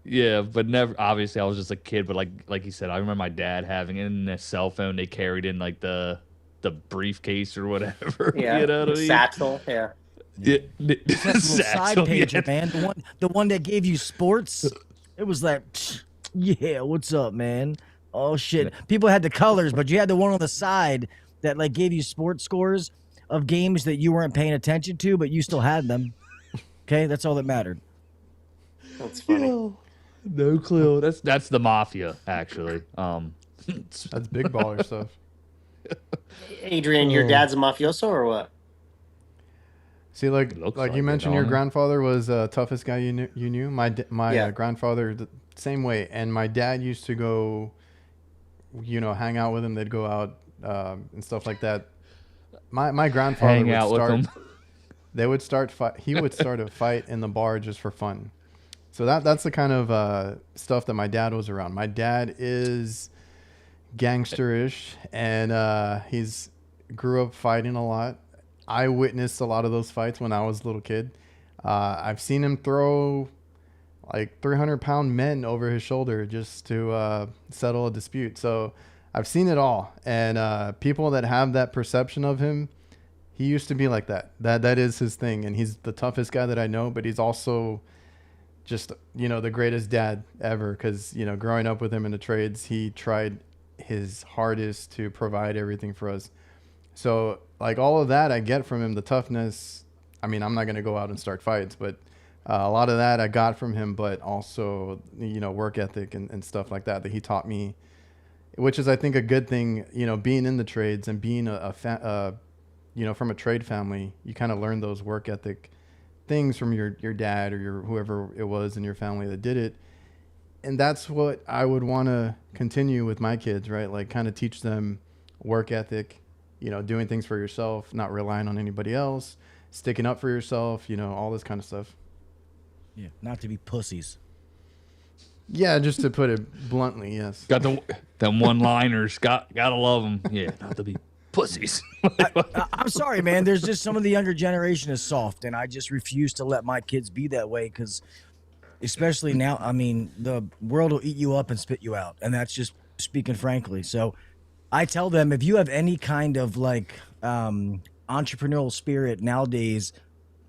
Yeah, but never. Obviously, I was just a kid. But like you said, I remember my dad having it in a cell phone. They carried in like the briefcase or whatever. Yeah, You know what I mean? satchel. Yeah. That little side pager, man. The one that gave you sports. It was like, yeah, what's up, man? Oh shit. People had the colors, but you had the one on the side that like gave you sports scores of games that you weren't paying attention to, but you still had them. Okay, that's all that mattered. That's funny. No clue. That's the mafia, actually. That's big baller stuff. Adrian, your dad's a mafioso or what? See, like Looks you like it, mentioned, your don't it? grandfather was the toughest guy you knew. My Yeah. grandfather, the same way. And my dad used to go, you know, hang out with him. They'd go out and stuff like that. My grandfather Hang would out with start. them. They would start fight. He would start a fight in the bar just for fun. So that's the kind of stuff that my dad was around. My dad is gangsterish, and he's grew up fighting a lot. I witnessed a lot of those fights when I was a little kid. I've seen him throw like 300-pound men over his shoulder just to settle a dispute. So I've seen it all. And people that have that perception of him, he used to be like that. That is his thing. And he's the toughest guy that I know, but he's also just, you know, the greatest dad ever. Because, you know, growing up with him in the trades, he tried his hardest to provide everything for us. So like all of that I get from him, the toughness. I mean, I'm not going to go out and start fights, but a lot of that I got from him, but also, you know, work ethic and stuff like that he taught me, which is, I think, a good thing, you know, being in the trades and being you know, from a trade family, you kind of learn those work ethic things from your dad or your whoever it was in your family that did it. And that's what I would want to continue with my kids, right? Like kind of teach them work ethic, you know, doing things for yourself, not relying on anybody else, sticking up for yourself, you know, all this kind of stuff. Yeah, not to be pussies. Yeah, just to put it bluntly, yes. Got them one-liners. Gotta love them. Yeah, not to be pussies. I'm sorry, man. There's just some of the younger generation is soft, and I just refuse to let my kids be that way because, especially now, I mean, the world will eat you up and spit you out, and that's just speaking frankly. So I tell them, if you have any kind of like entrepreneurial spirit nowadays,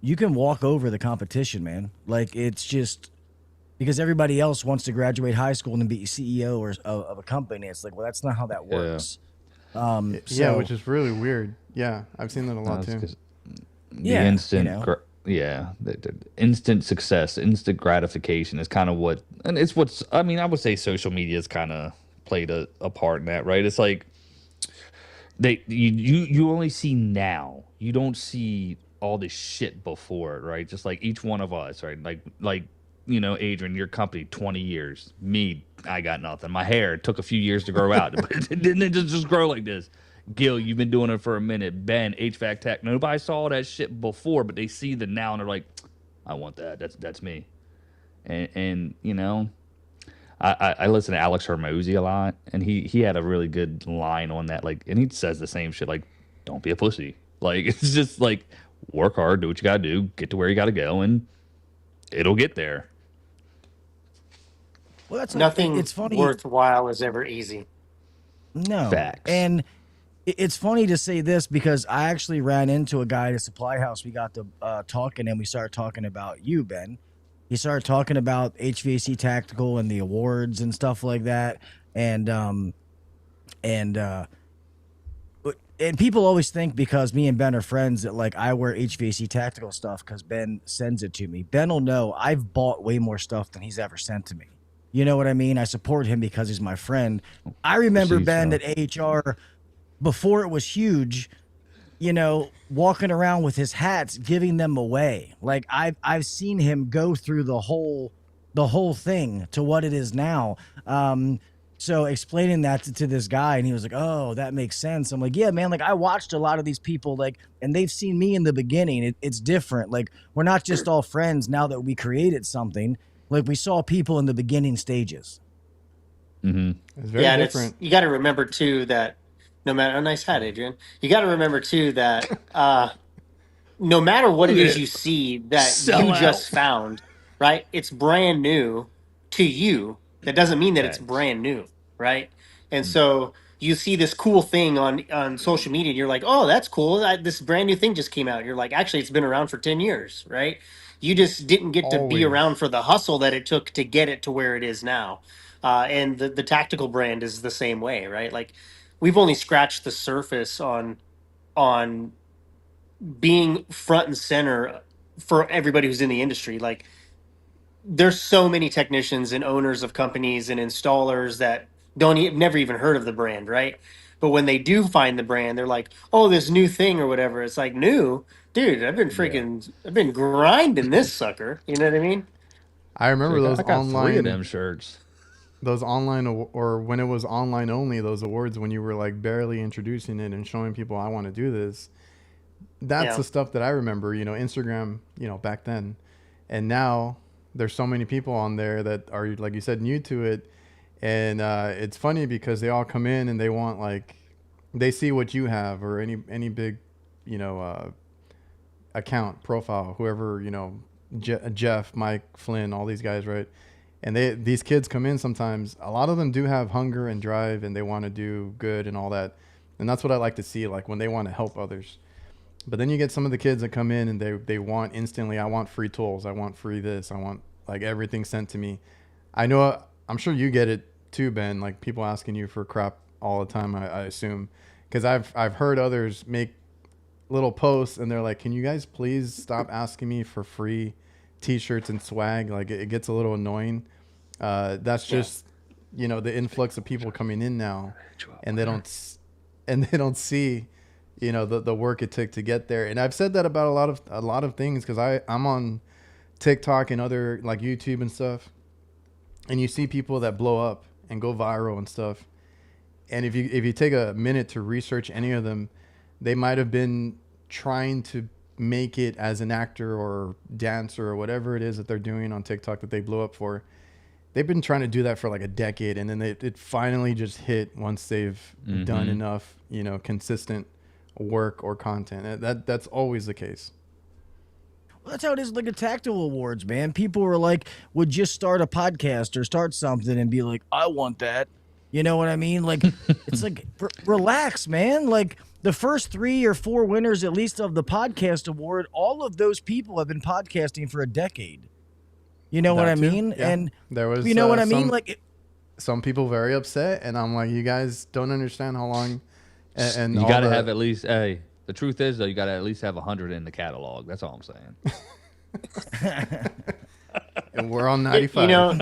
you can walk over the competition, man. Like, it's just because everybody else wants to graduate high school and be CEO or of a company. It's like, well, that's not how that works. Yeah, which is really weird. Yeah, I've seen that a lot too. Yeah, Instant, you know. the instant success, instant gratification is kind of what, and it's what's. I mean, I would say social media has kind of played a part in that, right? It's like you only see now. You don't see all this shit before, right? Just like each one of us, right? Like you know, Adrian, your company, 20 years. Me, I got nothing. My hair took a few years to grow out. But it didn't just grow like this. Gil, you've been doing it for a minute. Ben, HVAC tech. Nobody saw that shit before, but they see the now and they're like, I want that. That's me. And you know, I listen to Alex Hermosi a lot, and he had a really good line on that. Like, and he says the same shit. Like, don't be a pussy. Like, it's just like, work hard, do what you gotta do, get to where you gotta go, and it'll get there. Well, that's Nothing it's funny. worthwhile is ever easy. No. Facts. And It's funny to say this because I actually ran into a guy at a supply house. We got to talking, and we started talking about you, Ben. He started talking about HVAC Tactical and the awards and stuff like that. And and uh, and people always think because me and Ben are friends that like I wear HVAC Tactical stuff because Ben sends it to me. Ben will know I've bought way more stuff than he's ever sent to me. You know what I mean? I support him because he's my friend. I remember Ben at AHR before it was huge, you know, walking around with his hats, giving them away. Like I've seen him go through the whole thing to what it is now. So explaining that to this guy, and he was like, "Oh, that makes sense." I'm like, "Yeah, man. Like I watched a lot of these people, like, and they've seen me in the beginning. It's different. Like we're not just all friends now that we created something. Like we saw people in the beginning stages." Mm-hmm. It's very different. You got to remember too that no matter a nice hat, Adrian. You got to remember too that no matter what it is you see that you just found, right? It's brand new to you. That doesn't mean that it's brand new, right? And so you see this cool thing on social media, and you're like, "Oh, that's cool! This brand new thing just came out." You're like, "Actually, it's been around for 10 years, right?" You just didn't get to be Always. around for the hustle that it took to get it to where it is now. And the tactical brand is the same way, right? Like we've only scratched the surface on being front and center for everybody who's in the industry. Like there's so many technicians and owners of companies and installers that never even heard of the brand, right? But when they do find the brand, they're like, "Oh, this new thing or whatever." It's like, "New, dude, I've been grinding this sucker." You know what I mean? I remember those I got 3 of them online, shirts. those online, or when it was online only, those awards when you were like barely introducing it and showing people I want to do this. That's Yeah. the stuff that I remember. You know, Instagram. You know, back then, and now there's so many people on there that are, like you said, new to it. And it's funny because they all come in and they want, like, they see what you have, or any big, you know, account profile, whoever, you know, Jeff, Mike, Flynn, all these guys, right? And these kids come in sometimes. A lot of them do have hunger and drive, and they want to do good and all that. And that's what I like to see, like when they want to help others. But then you get some of the kids that come in and they want instantly, I want free tools, I want free this, I want like everything sent to me. I know, I'm sure you get it too, Ben, like people asking you for crap all the time, I assume. Because I've heard others make little posts and they're like, "Can you guys please stop asking me for free t-shirts and swag?" Like it gets a little annoying. That's just, you know, the influx of people coming in now, and they don't see, you know, the work it took to get there. And I've said that about a lot of things, because I'm on TikTok and other like YouTube and stuff, and you see people that blow up and go viral and stuff. And if you take a minute to research any of them, they might have been trying to make it as an actor or dancer or whatever it is that they're doing on TikTok that they blew up for. They've been trying to do that for like a decade, and then it finally just hit once they've done enough, you know, consistent work or content. That's always the case. Well, that's how it is like a tactical awards, man. People were like, would just start a podcast or start something and be like, "I want that." You know what I mean? Like, it's like, relax, man. Like, the first 3 or 4 winners, at least, of the podcast award, all of those people have been podcasting for a decade. You know what I mean? Yeah. And there was, you know what I mean? Like, some people very upset, and I'm like, you guys don't understand how long. And you got to have at least, hey, the truth is, though, you got to at least have 100 in the catalog. That's all I'm saying. And we're on 95. You know,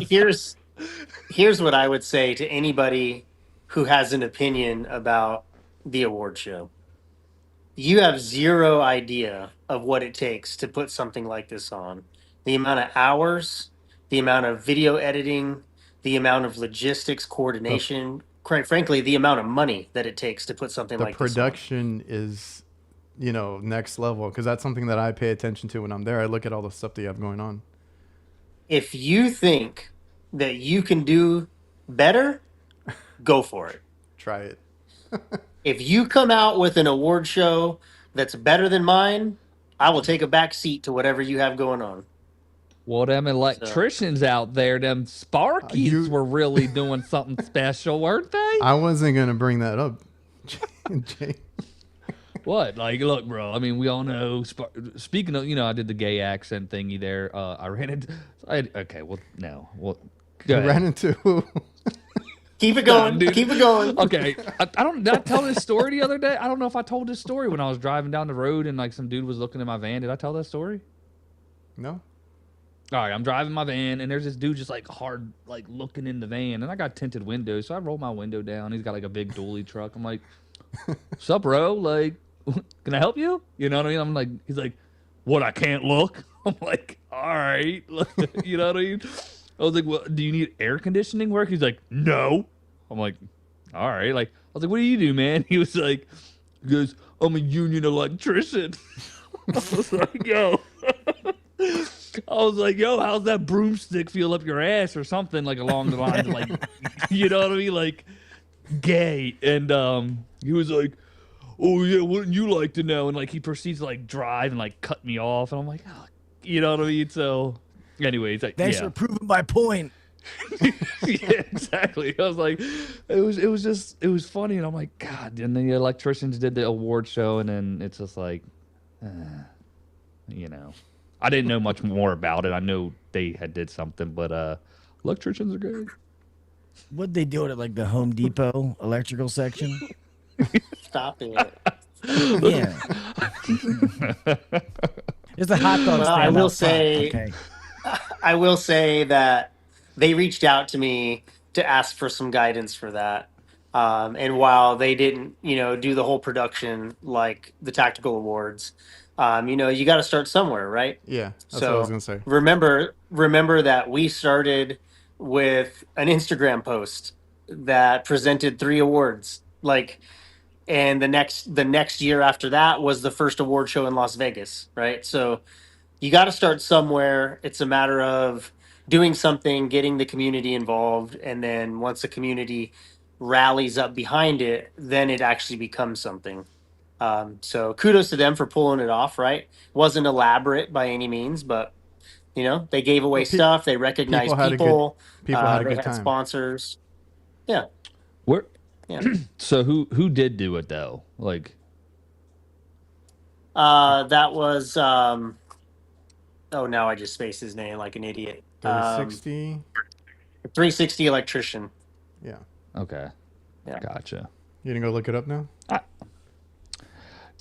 here's what I would say to anybody who has an opinion about the award show. You have zero idea of what it takes to put something like this on. The amount of hours, the amount of video editing, the amount of logistics, coordination, quite frankly, the amount of money that it takes to put something the like this on. production is, you know, next level, because that's something that I pay attention to when I'm there. I look at all the stuff that you have going on. If you think that you can do better, go for it. Try it. If you come out with an award show that's better than mine, I will take a back seat to whatever you have going on. Well, them electricians out there, them Sparkies were really doing something special, weren't they? I wasn't going to bring that up, Jake. What? Like, look, bro. I mean, we all know. Speaking of, I did the gay accent thingy there. I ran into. Okay, well, no. Well, go You ahead. ran into who? Keep it going. dude. Keep it going. Okay, I don't. Did I tell this story the other day? I don't know if I told this story when I was driving down the road and like some dude was looking in my van. Did I tell that story? No. All right, I'm driving my van and there's this dude just like hard, like looking in the van, and I got tinted windows, so I roll my window down. He's got like a big dually truck. I'm like, "What's up, bro? Like, can I help you?" You know what I mean? I'm like, he's like, "What? I can't look." I'm like, "All right," you know what I mean? I was like, "Well, do you need air conditioning work?" He's like, "No." I'm like, "All right." Like, I was like, "What do you do, man?" He was like, he goes, "I'm a union electrician." I was like, "Yo." I was like, "Yo, how's that broomstick feel up your ass?" or something like along the lines of like, you know what I mean? Like gay. And he was like, "Oh yeah, wouldn't you like to know?" And like he proceeds to like drive and like cut me off. And I'm like, oh, you know what I mean? So anyways, like, Thanks yeah. for proving my point. Yeah, exactly. I was like, it was funny, and I'm like, God. And the electricians did the award show, and then it's just like, I didn't know much more about it. I know they had did something, but electricians are good. What'd they do at like the Home Depot electrical section? Stop it. Yeah. It's a hot dog Well, stand. I will out front, say- okay. I will say that they reached out to me to ask for some guidance for that. And while they didn't, do the whole production like the tactical awards, you got to start somewhere, right? Yeah, that's what I was gonna say. Remember that we started with an Instagram post that presented 3 awards, and the next year after that was the first award show in Las Vegas, right? So you got to start somewhere. It's a matter of doing something, getting the community involved, and then once the community rallies up behind it, then it actually becomes something. So kudos to them for pulling it off. Right, wasn't elaborate by any means, but they gave away Well, stuff. They recognized people had a good- people. people had a they good had time. sponsors. Yeah, Where? yeah. So who did do it though? Like, That was. Oh, now I just spaced his name like an idiot. 360. 360 electrician. Yeah. okay, Yeah. gotcha. You gonna go look it up now?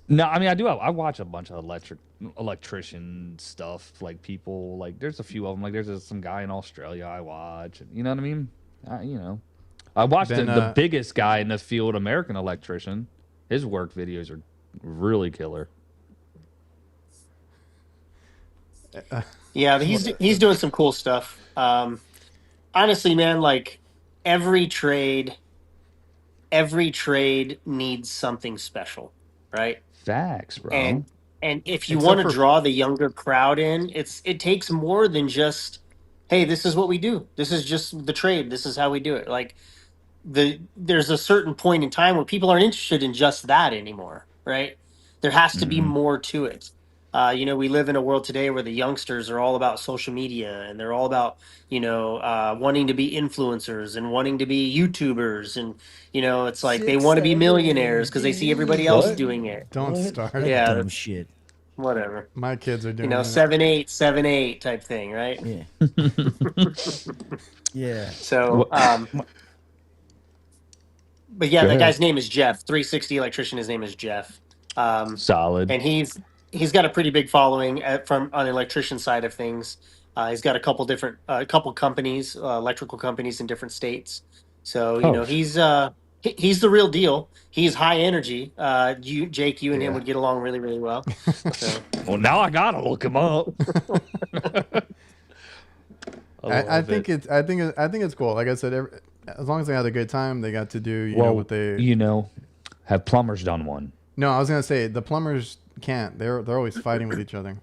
No, I mean I do. I watch a bunch of electrician stuff. Like people, like there's a few of them. Like there's some guy in Australia I watch. And, you know what I mean? I watched Then, the biggest guy in the field, American electrician. His work videos are really killer. Yeah, he's doing some cool stuff. Honestly, man, like every trade needs something special, right? Facts, bro. And if you Except want to for- draw the younger crowd in, it takes more than just, hey, this is what we do. This is just the trade. This is how we do it. Like there's a certain point in time where people aren't interested in just that anymore, right? There has to be more to it. We live in a world today where the youngsters are all about social media and they're all about, wanting to be influencers and wanting to be YouTubers. And, it's like they want to be millionaires because they see everybody else What? doing it. Don't start. Yeah. Dumb shit. Whatever. My kids are doing it. 7-8 type thing, right? Yeah. Yeah. So, but yeah, Go that ahead. guy's name is Jeff. 360 electrician. His name is Jeff. Solid. And he's got a pretty big following on the electrician side of things. He's got a couple companies, electrical companies in different states. So he's the real deal. He's high energy. Jake, you and him Yeah. would get along really, really well. So, Well, now I gotta look him up. I think it's cool. Like I said, as long as they had a good time, they got to do you know what they. Have plumbers done one? No, I was gonna say the plumbers can't. They're always fighting with each other.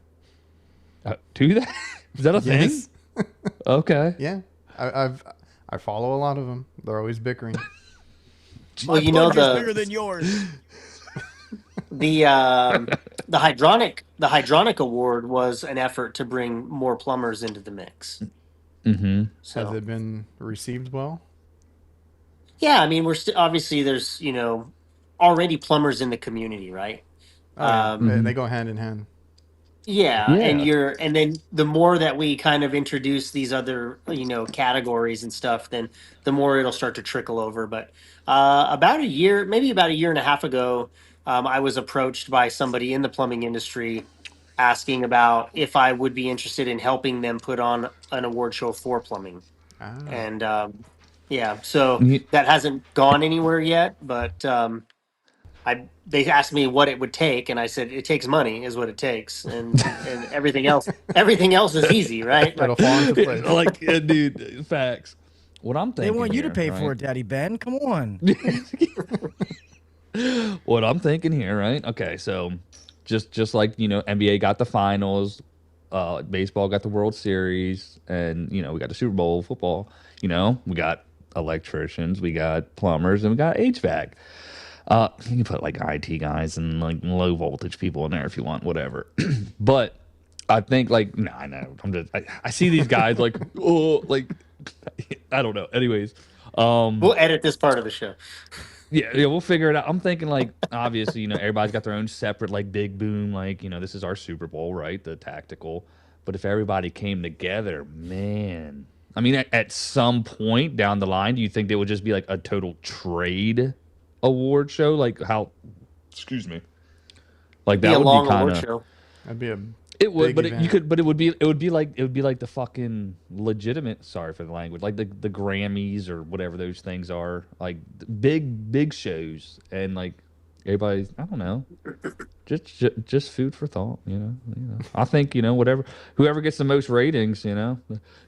Do that? Is that a Yes. thing? Okay. Yeah, I follow a lot of them. They're always bickering. well, bigger than yours. the hydronic award was an effort to bring more plumbers into the mix. Mm-hmm. So Has it been received well? yeah, I mean, we're obviously there's already plumbers in the community, right? Oh yeah, Um, they go hand in hand. Yeah, Yeah. and then the more that we kind of introduce these other, categories and stuff, then the more it'll start to trickle over. But about a year, maybe about a year and a half ago, I was approached by somebody in the plumbing industry asking about if I would be interested in helping them put on an award show for plumbing. Ah, And yeah, so Ye- that hasn't gone anywhere yet, but they asked me what it would take, and I said it takes money is what it takes, and everything else is easy, right? it'll fall into place. like, dude, facts. What I'm They thinking want you to here, pay right? for it, Daddy Ben. Come on. What I'm thinking here, right? Okay, so just like NBA got the finals, baseball got the World Series, and we got the Super Bowl football. We got electricians, we got plumbers, and we got HVAC. You can put like IT guys and like low voltage people in there if you want, whatever. But I think like no, I know. I see these guys like oh like I don't know. Anyways, We'll edit this part of the show. yeah, we'll figure it out. I'm thinking like obviously, everybody's got their own separate like big boom, like, this is our Super Bowl, right? The tactical. But if everybody came together, man. I mean, at some point down the line, do you think they would just be like a total trade award show? Like how excuse me. Like Be that a would long be kind award of show. That'd be a it would, big but event. it would be like the fucking legitimate. Sorry for the language, like the Grammys or whatever those things are, like big shows, and like everybody's. I don't know, just food for thought. I think whatever whoever gets the most ratings. I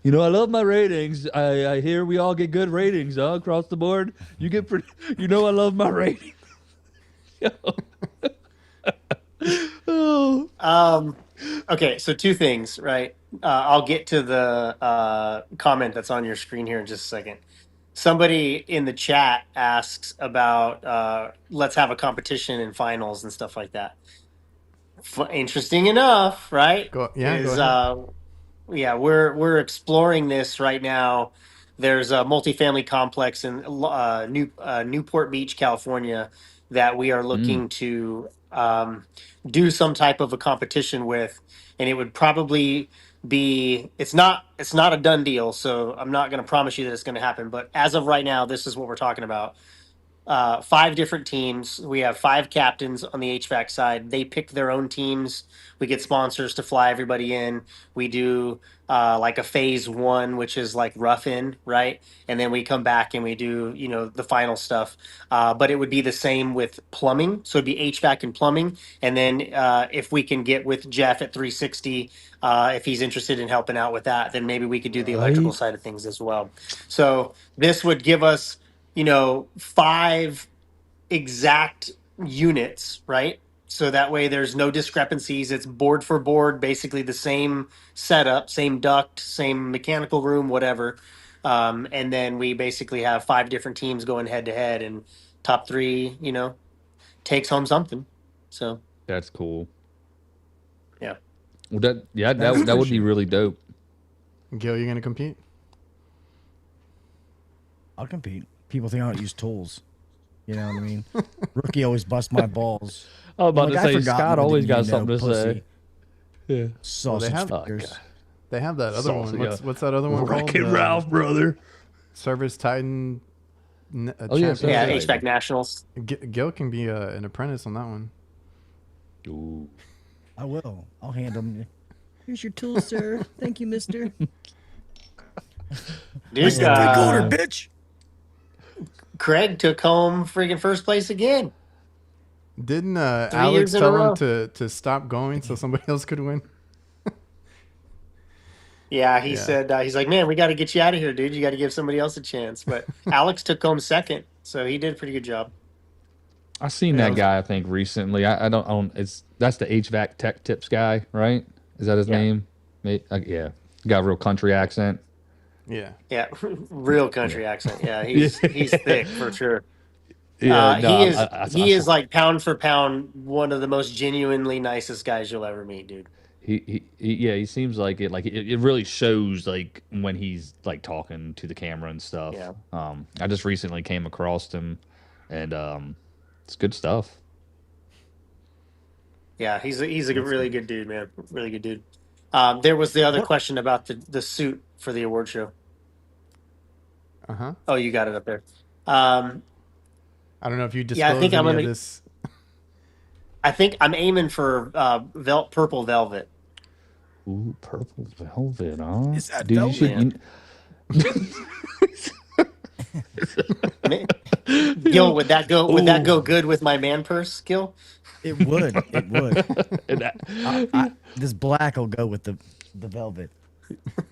love my ratings. I hear we all get good ratings across the board. You get pretty. I love my ratings. Oh. Okay, so two things, right? I'll get to the comment that's on your screen here in just a second. Somebody in the chat asks about let's have a competition in finals and stuff like that. Interesting enough, right? Go Is ahead. yeah, we're exploring this right now. There's a multifamily complex in Newport Beach, California, that we are looking to do some type of a competition with, and it would probably be. It's not a done deal, so I'm not going to promise you that it's going to happen. But as of right now, this is what we're talking about. 5 different teams. We have 5 captains on the HVAC side. They pick their own teams. We get sponsors to fly everybody in. We do like a phase 1, which is like rough in, right? And then we come back and we do, the final stuff. But it would be the same with plumbing. So it'd be HVAC and plumbing. And then if we can get with Jeff at 360, if he's interested in helping out with that, then maybe we could do the electrical Right. side of things as well. So this would give us 5 exact units, right? So that way there's no discrepancies. It's board for board, basically the same setup, same duct, same mechanical room, whatever. And then we basically have 5 different teams going head to head, and top 3, takes home something. So, That's cool. yeah. Well, that That's that for would be sure. really dope. Gil, you gonna compete? I'll compete. People think I don't use tools. You know what I mean? Rookie always busts my balls. I was about I'm to like, I say forgot Scott more than always got you know, something to say. pussy. Yeah. Sausage have- fingers. They have that other Saucy, one. What's that other one called? Wreck-It Ralph, brother. Service Titan. Oh, yeah, Champions. Service Yeah, Titan. HVAC Nationals. Gil can be an apprentice on that one. Ooh. I will. I'll hand them. Here's your tool, sir. Thank you, mister. Dude, Take order, bitch. Craig took home freaking first place again. Didn't 3 Alex years in a tell row. him to stop going so somebody else could win? Yeah, he Yeah. said, he's like, man, we got to get you out of here, dude. You got to give somebody else a chance. But Alex took home second, so he did a pretty good job. I seen Yeah, that guy. I think recently. I don't. That's the HVAC Tech Tips guy, right? Is that his Yeah. name? Yeah. Got a real country accent. Yeah. Yeah, real country accent. Yeah, he's thick for sure. Yeah. He is like pound for pound one of the most genuinely nicest guys you'll ever meet, dude. He seems like it. Like it really shows like when he's like talking to the camera and stuff. Yeah. I just recently came across him, and It's good stuff. Yeah, he's a really good dude, man. Really good dude. There was the other question about the suit for the award show. Uh-huh. Oh, you got it up there. Um, I don't know if you yeah, disclosed any of this. I think I'm aiming for purple velvet. Ooh, purple velvet, huh? Is that Dude, velvet? Gil, would that go? Would that Ooh. go good with my man purse, Gil? It would. It would. And that- This black will go with the velvet.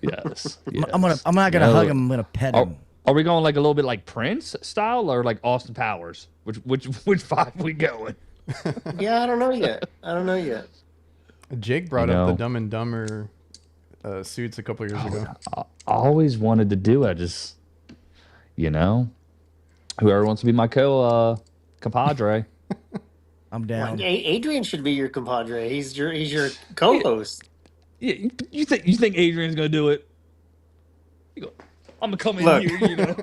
yes, I'm not gonna hug him. I'm gonna pet him. Are we going like a little bit like Prince style or like Austin Powers? Which vibe we going? Yeah, I don't know yet. Jake brought up the Dumb and Dumber suits a couple years ago. I always wanted to do it. I just, whoever wants to be my compadre. I'm down. Adrian should be your compadre. He's your co-host. Yeah, you think Adrian's gonna do it? You go, I'm gonna come in Look. here,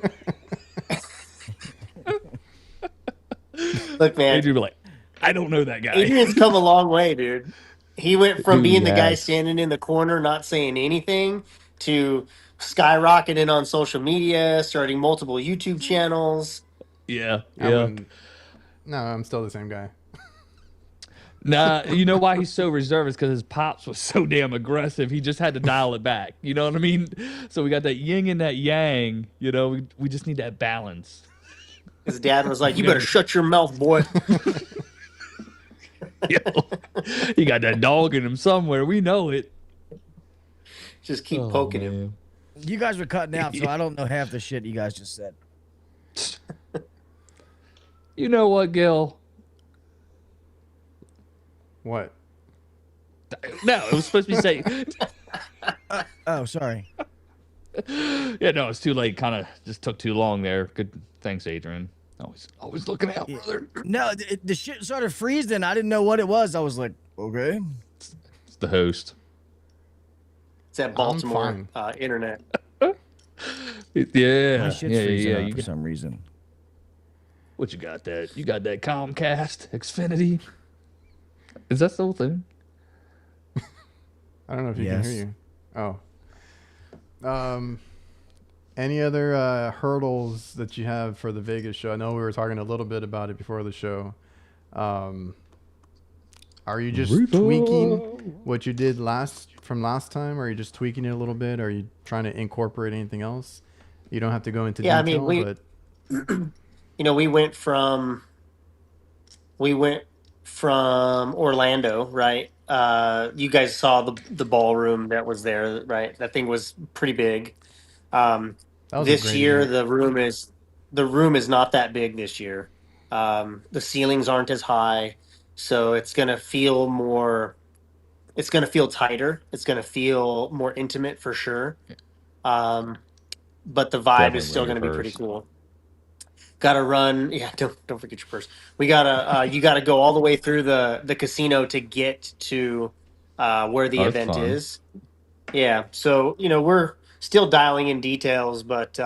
Look, man. Adrian be like, I don't know that guy. Adrian's come a long way, dude. He went from Dude, being the guy yes. standing in the corner, not saying anything, to skyrocketing on social media, starting multiple YouTube channels. Yeah. No, I'm still the same guy. Nah, you know why he's so reserved is because his pops was so damn aggressive. He just had to dial it back. You know what I mean? So we got that yin and that yang. We just need that balance. His dad was like, "You better shut your mouth, boy." He got that dog in him somewhere. We know it. Just keep poking him. You guys were cutting out, so I don't know half the shit you guys just said. You know what, Gil? What? No, it was supposed to be saying. Oh, sorry. Yeah, no, it's too late. Kind of just took too long there. Good, thanks, Adrian. Always looking out, brother. No, the shit started freezing. I didn't know what it was. I was like, okay. It's the host. It's that Baltimore internet. Yeah, My shit's freezing up You for some reason. What you got? You got that Comcast, Xfinity. Is that the whole thing? I don't know if you can hear you. Oh. Any other hurdles that you have for the Vegas show? I know we were talking a little bit about it before the show. Are you just tweaking what you did from last time? Or are you just tweaking it a little bit? Or are you trying to incorporate anything else? You don't have to go into detail, but we went from Orlando, right? You guys saw the ballroom that was there, right? That thing was pretty big. This year, the room is not that big this year. The ceilings aren't as high, so it's gonna feel more. It's gonna feel tighter. It's gonna feel more intimate for sure. But the vibe is still gonna be pretty cool. Gotta run. Yeah, don't forget your purse. We gotta. You gotta go all the way through the casino to get to where the event is. Yeah. So we're still dialing in details, but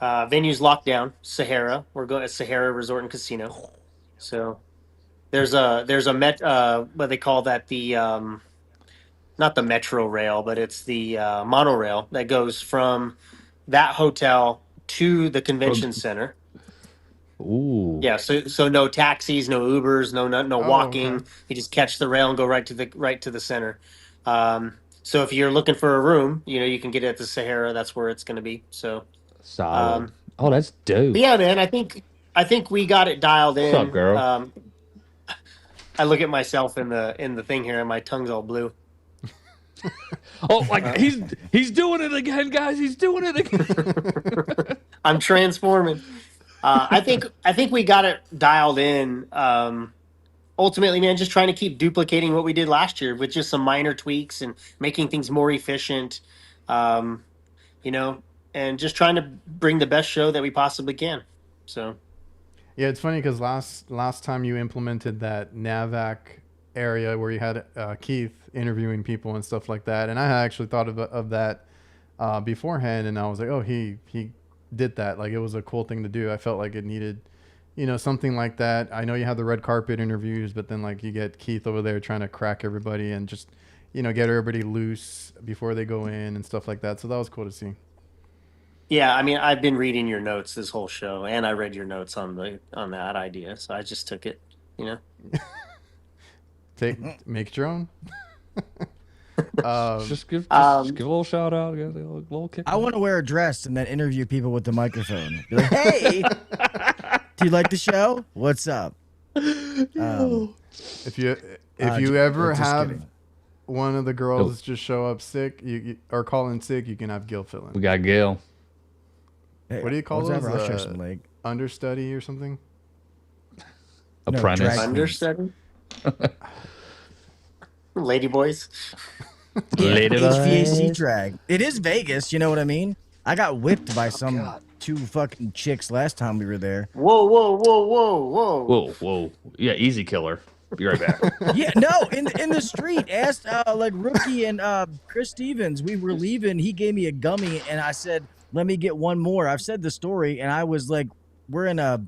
venue's locked down. Sahara. We're going to Sahara Resort and Casino. So there's a what they call that, the not the metro rail, but it's the monorail that goes from that hotel to the convention center. Ooh. Yeah, so no taxis, no Ubers, no walking. Okay. You just catch the rail and go right to the center. So if you're looking for a room, you can get it at the Sahara. That's where it's going to be. So solid. That's dope. But yeah, man, I think we got it dialed in. What's up, girl? I look at myself in the thing here, and my tongue's all blue. He's doing it again, guys. He's doing it again. I'm transforming. I think we got it dialed in. Ultimately, man, just trying to keep duplicating what we did last year with just some minor tweaks and making things more efficient. And just trying to bring the best show that we possibly can. So. Yeah, it's funny because last time you implemented that NAVAC area where you had Keith interviewing people and stuff like that, and I had actually thought of that beforehand, and I was like, oh, he did that. Like, it was a cool thing to do. I felt like it needed you know, something like that. I know you have the red carpet interviews, but then like you get Keith over there trying to crack everybody and just, you know, get everybody loose before they go in and stuff like that. So that was cool to see. Yeah, I mean, I've been reading your notes this whole show, and I read your notes on that idea, so I just took it. You know. Make it your own. Just give a little shout out, give a little kick. I want to wear a dress and then interview people with the microphone. Be like, hey, do you like the show? What's up? If you ever just have kidding. one of the girls just show up sick, or call in sick, you can have Gil fill in. We got Gail. Hey, What do you call whatever, those? I'll share some leg. Understudy or something? No, Apprentice. drag- Understudy. Lady boys. Lady HVAC boys. drag. It is Vegas, you know what I mean? I got whipped by some two fucking chicks last time we were there. Whoa, whoa, whoa, whoa, whoa. Whoa, whoa. Yeah, easy killer. Be right back. Yeah, no, in the street. Asked like Rookie and Chris Stevens. We were leaving. He gave me a gummy, and I said, "Let me get one more." I've said the story, and I was like, "We're in a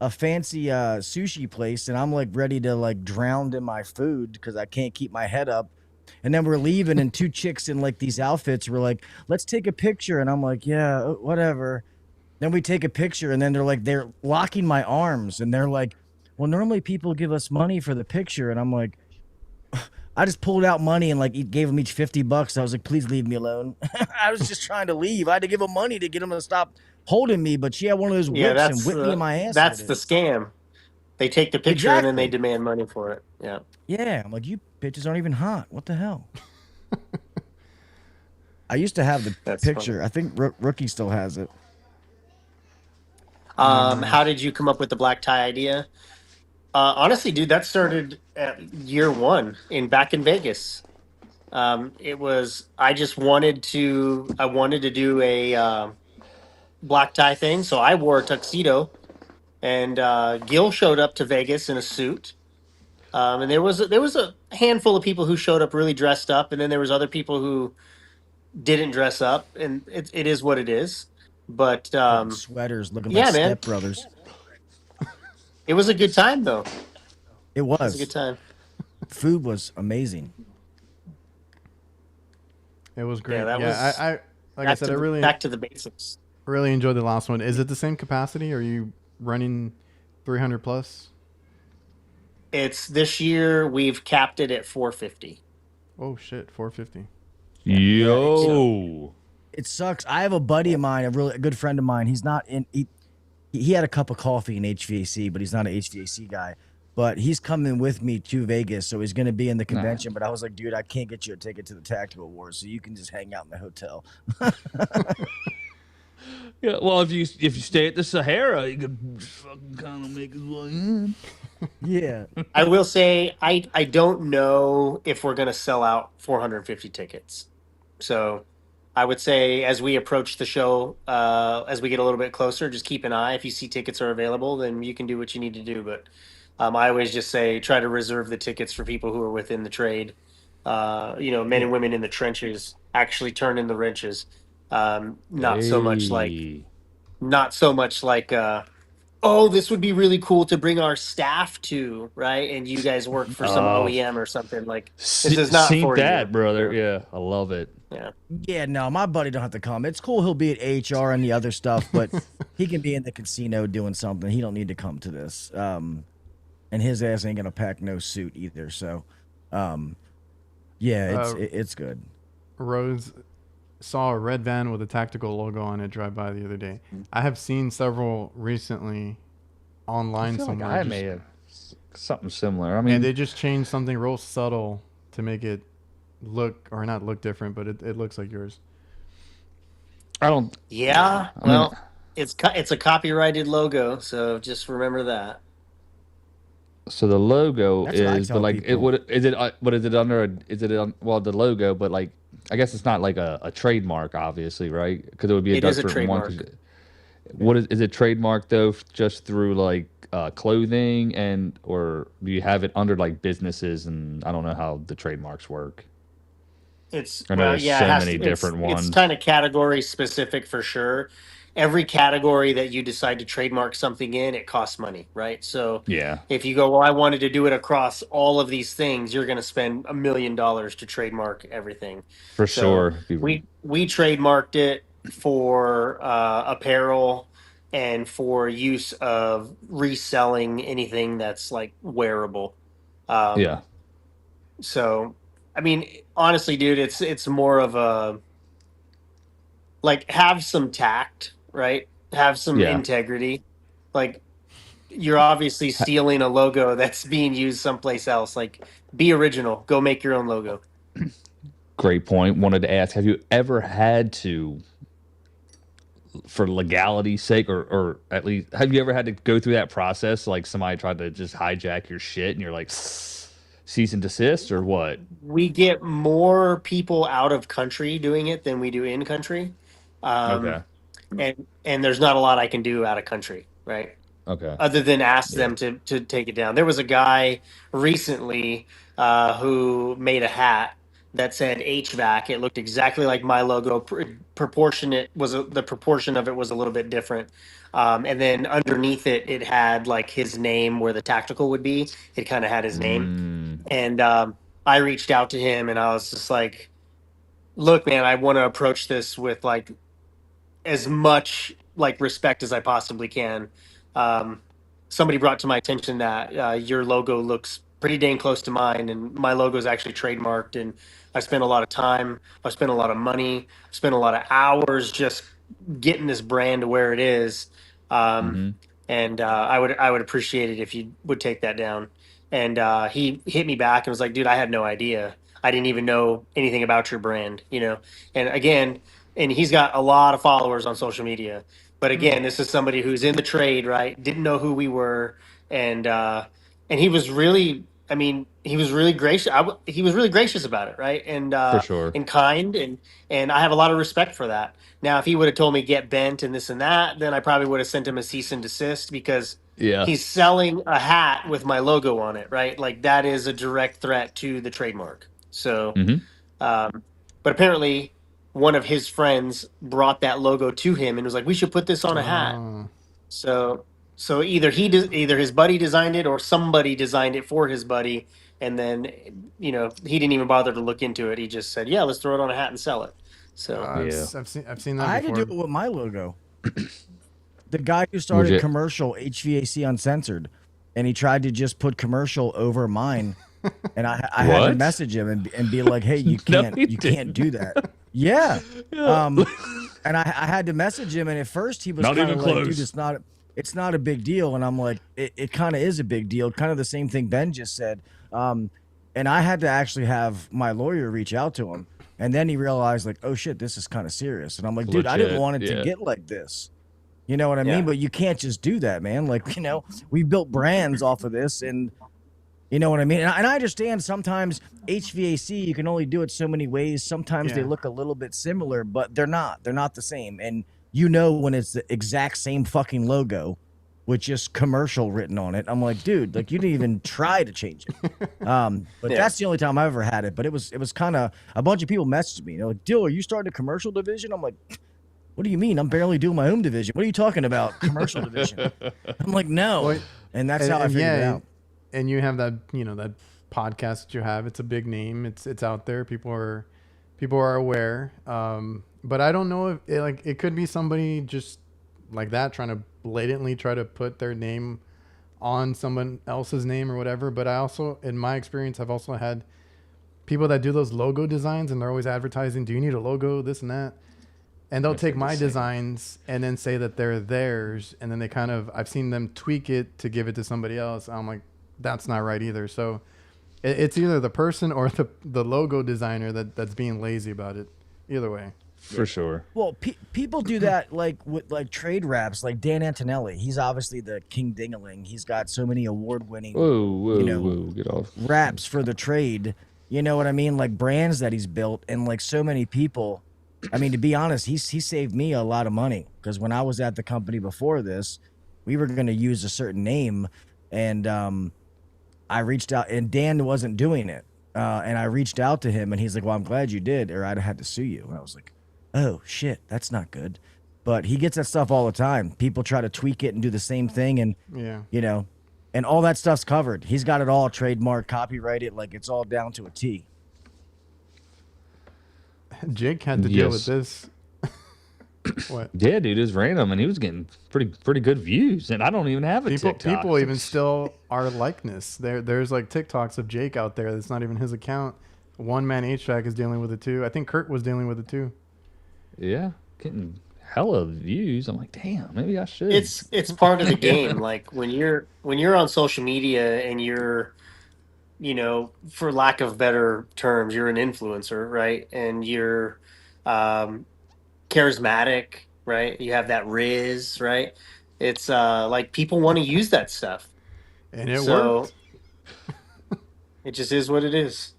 fancy sushi place, and I'm like ready to like drown in my food because I can't keep my head up." And then we're leaving, and two chicks in like these outfits were like, "Let's take a picture," and I'm like, "Yeah, whatever." Then we take a picture, and then they're locking my arms, and they're like, well, normally people give us money for the picture. And I'm like, I just pulled out money and like gave them each $50. I was like, please leave me alone. I was just trying to leave. I had to give them money to get them to stop holding me. But she had one of those whips and whipped me in my ass. That's with the it. scam. They take the picture and then they Exactly. demand money for it. Yeah. Yeah. I'm like, you bitches aren't even hot. What the hell? I used to have the That's picture. funny. I think Rookie still has it. How did you come up with the black tie idea? Honestly, dude, that started at year one back in Vegas. It was I wanted to do a black tie thing, so I wore a tuxedo, and Gil showed up to Vegas in a suit. And there was a handful of people who showed up really dressed up, and then there was other people who didn't dress up, and it is what it is. But Sweaters looking yeah, like man. stepbrothers. it was a good time though. It It was a was. good time. Food was amazing. It was great. Yeah, that I like I Back said, to I the- back to the basics. really enjoyed the last one. Is it the same capacity? Are you running 300 plus? It's this year we've capped it at 450. Oh shit, 450. Yo. It sucks. I have a buddy of mine, a good friend of mine. He's not in. He had a cup of coffee in HVAC, but he's not an HVAC guy. But he's coming with me to Vegas, so he's going to be in the convention. But I was like, dude, I can't get you a ticket to the Tactical Wars, so you can just hang out in the hotel. Yeah, well, if you stay at the Sahara, you could fucking kind of make his way in. Yeah. I will say I don't know if we're going to sell out 450 tickets. So I would say as we approach the show, as we get a little bit closer, just keep an eye. If you see tickets are available, then you can do what you need to do. But I always just say try to reserve the tickets for people who are within the trade. Men and women in the trenches actually turn in the wrenches. Not so much like Hey. oh, this would be really cool to bring our staff to, right? And you guys work for some Oh. OEM or something. Like, this is not Seen for that, you. brother. Yeah, I love it. Yeah. Yeah, no, my buddy don't have to come. It's cool he'll be at HR and the other stuff, but he can be in the casino doing something. He don't need to come to this. And his ass ain't gonna pack no suit either. So, yeah, it's good. Rose saw a red van with a tactical logo on it drive by the other day. I have seen several recently online I feel like somewhere. I just- may have something similar. I mean, and they just changed something real subtle to make it look, or not look different, but it looks like yours. I don't. Yeah. I mean- Well, it's a copyrighted logo, so just remember that. So the logo That's what I is, tell but like, people. what is it? But is it under? Is it on? Well, the logo, but like, I guess it's not like a trademark, obviously, right? Because it would be a It is a different one. trademark. What is it trademarked though? Just through like clothing, and or do you have it under like businesses? And I don't know how the trademarks work. It's I know there's it so has many to- different it's ones. kind of category specific for sure. every category that you decide to trademark something in, it costs money, right? So Yeah, if you go, well, I wanted to do it across all of these things, you're going to spend $1 million to trademark everything. for So sure. we trademarked it for apparel and for use of reselling anything that's like wearable. Um, Yeah, so, I mean, honestly, dude, it's more of a like have some tact, right? Have some yeah. integrity. Like you're obviously stealing a logo that's being used someplace else. Like be original. Go make your own logo. Great point. Wanted to ask, have you ever had to, for legality's sake, or at least, have you ever had to go through that process? Like somebody tried to just hijack your shit and you're like, cease and desist or what? We get more people out of country doing it than we do in country. Okay. Um, and there's not a lot I can do out of country, right? Okay. Other than ask Yeah. them to take it down. There was a guy recently who made a hat that said HVAC. It looked exactly like my logo. Proportionate was the proportion of it was a little bit different. And then underneath it, it had like his name where the tactical would be. It kind of had his name. Mm, And I reached out to him and I was just like, look, man, I want to approach this with like as much like respect as I possibly can. Um, Somebody brought to my attention that your logo looks pretty dang close to mine, and my logo is actually trademarked. And I spent a lot of time, I spent a lot of money, I spent a lot of hours just getting this brand to where it is. Um, mm-hmm. and I would appreciate it if you would take that down. And he hit me back and was like, "Dude, I had no idea. I didn't even know anything about your brand, you know." And again, and he's got a lot of followers on social media. But again, this is somebody who's in the trade, right? Didn't know who we were, and he was really, I mean, he was really gracious. He was really gracious about it, right? For sure. And kind, and I have a lot of respect for that. Now, if he would have told me get bent and this and that, then I probably would have sent him a cease and desist because Yeah. he's selling a hat with my logo on it, right? Like that is a direct threat to the trademark. So, Mm-hmm. um, but apparently, one of his friends brought that logo to him and was like, "We should put this on a hat." Oh, So, so either either his buddy designed it or somebody designed it for his buddy, and then he didn't even bother to look into it. He just said, "Yeah, let's throw it on a hat and sell it." So, Yeah. I've seen that I had to before. do it with my logo. The guy who Would started you- commercial HVAC Uncensored, and he tried to just put commercial over mine, and I had to What? message him and be like, "Hey, you No, can't you can't do that." Yeah. And I had to message him, and at first he was Not kind of even like, close. "Dude, it's not a big deal," and I'm like, "It kind of is a big deal." Kind of the same thing Ben just said. And I had to actually have my lawyer reach out to him, and then he realized like, "Oh shit, this is kind of serious." And I'm like, "Dude, I didn't Legit, want it yeah. to get like this." You know what I Yeah. mean? But you can't just do that, man. Like, we built brands off of this, and you know what I mean? And I understand sometimes HVAC, you can only do it so many ways. Sometimes they Yeah. look a little bit similar, but they're not. They're not the same. And you know when it's the exact same fucking logo with just commercial written on it. I'm like, dude, like you didn't even try to change it. But Yeah. that's the only time I ever had it. But it was kind of a bunch of people messaged me. They're like, Dill, are you starting a commercial division? I'm like, what do you mean? I'm barely doing my own division. What are you talking about? Commercial division. I'm like, no. Well, And that's how I figured it out. And you have that, that podcast that you have. It's a big name. It's out there. People are aware. But I don't know if it could be somebody just like that trying to blatantly try to put their name on someone else's name or whatever. But I also, in my experience, I've also had people that do those logo designs and they're always advertising, do you need a logo, this and that? And they'll take my designs and then say that they're theirs. And then they I've seen them tweak it to give it to somebody else. I'm like, that's not right either. So it's either the person or the logo designer that's being lazy about it. Either way. For sure. Well, people do that like with like trade raps, like Dan Antonelli. He's obviously the king dingaling. He's got so many award-winning Whoa, get off. raps for the trade. You know what I mean? Like brands that he's built, and like so many people. I mean, to be honest, he saved me a lot of money because when I was at the company before this, we were going to use a certain name, and I reached out, and Dan wasn't doing it, and I reached out to him, and he's like, "Well, I'm glad you did, or I'd have had to sue you." And I was like, "Oh shit, that's not good." but he gets that stuff all the time. People try to tweak it and do the same thing, and Yeah. you know, and all that stuff's covered. He's got it all trademarked, copyrighted, like it's all down to a T. Jake had to deal Yes. with this. What? Yeah, dude, it was random, and he was getting pretty good views, and I don't even have a TikTok. People even still are likeness. There's like TikToks of Jake out there that's not even his account. One Man HVAC is dealing with it too. I think Kurt was dealing with it too. Yeah, getting hella views. I'm like, damn, maybe I should. It's part of the game. Like when you're on social media and you're, you know, for lack of better terms, you're an influencer, right? And you're charismatic, right? You have that riz, right? It's like people want to use that stuff. And it So worked. it just is what it is.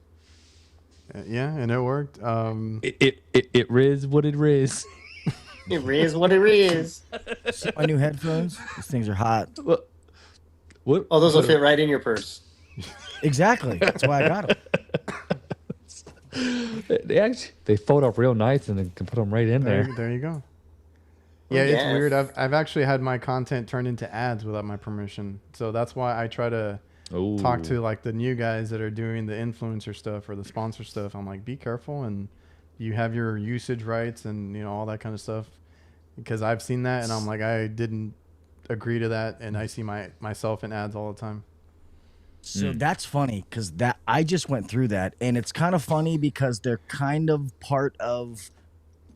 Yeah, and it worked. It riz what it riz. It is what it is. See my new headphones? These things are hot. What? Oh, those will fit right in your purse. Exactly. That's why I got them. They fold up real nice, and then can put them right in there. There you go. Yeah, it's yes. weird. I've actually had my content turned into ads without my permission. So that's why I try to Ooh. talk to like the new guys that are doing the influencer stuff or the sponsor stuff. I'm like, be careful, and you have your usage rights and you know all that kind of stuff. Because I've seen that, and I'm like, I didn't agree to that, and I see myself in ads all the time. So that's funny because that I just went through that, and it's kind of funny because they're kind of part of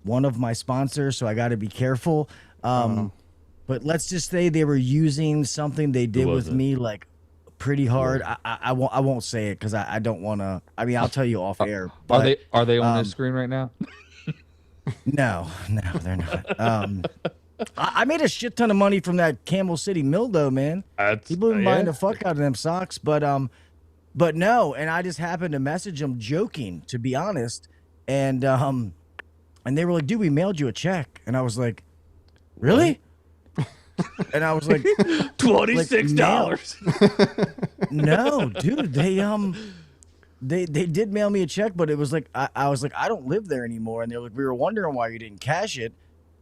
one of my sponsors, so I got to be careful. But let's just say they were using something they did with me like pretty hard. I won't say it because I don't want to. I mean, I'll tell you off air. But, Are they on the screen right now? No, they're not. I made a shit ton of money from that Campbell City mill, though, man. People have been buying the fuck out of them socks, but no. And I just happened to message them joking, to be honest, and they were like, "Dude, we mailed you a check," and I was like, "Really?" And I was like, $26. No, dude, they did mail me a check, but it was like I was like, I don't live there anymore, and they're like, we were wondering why you didn't cash it.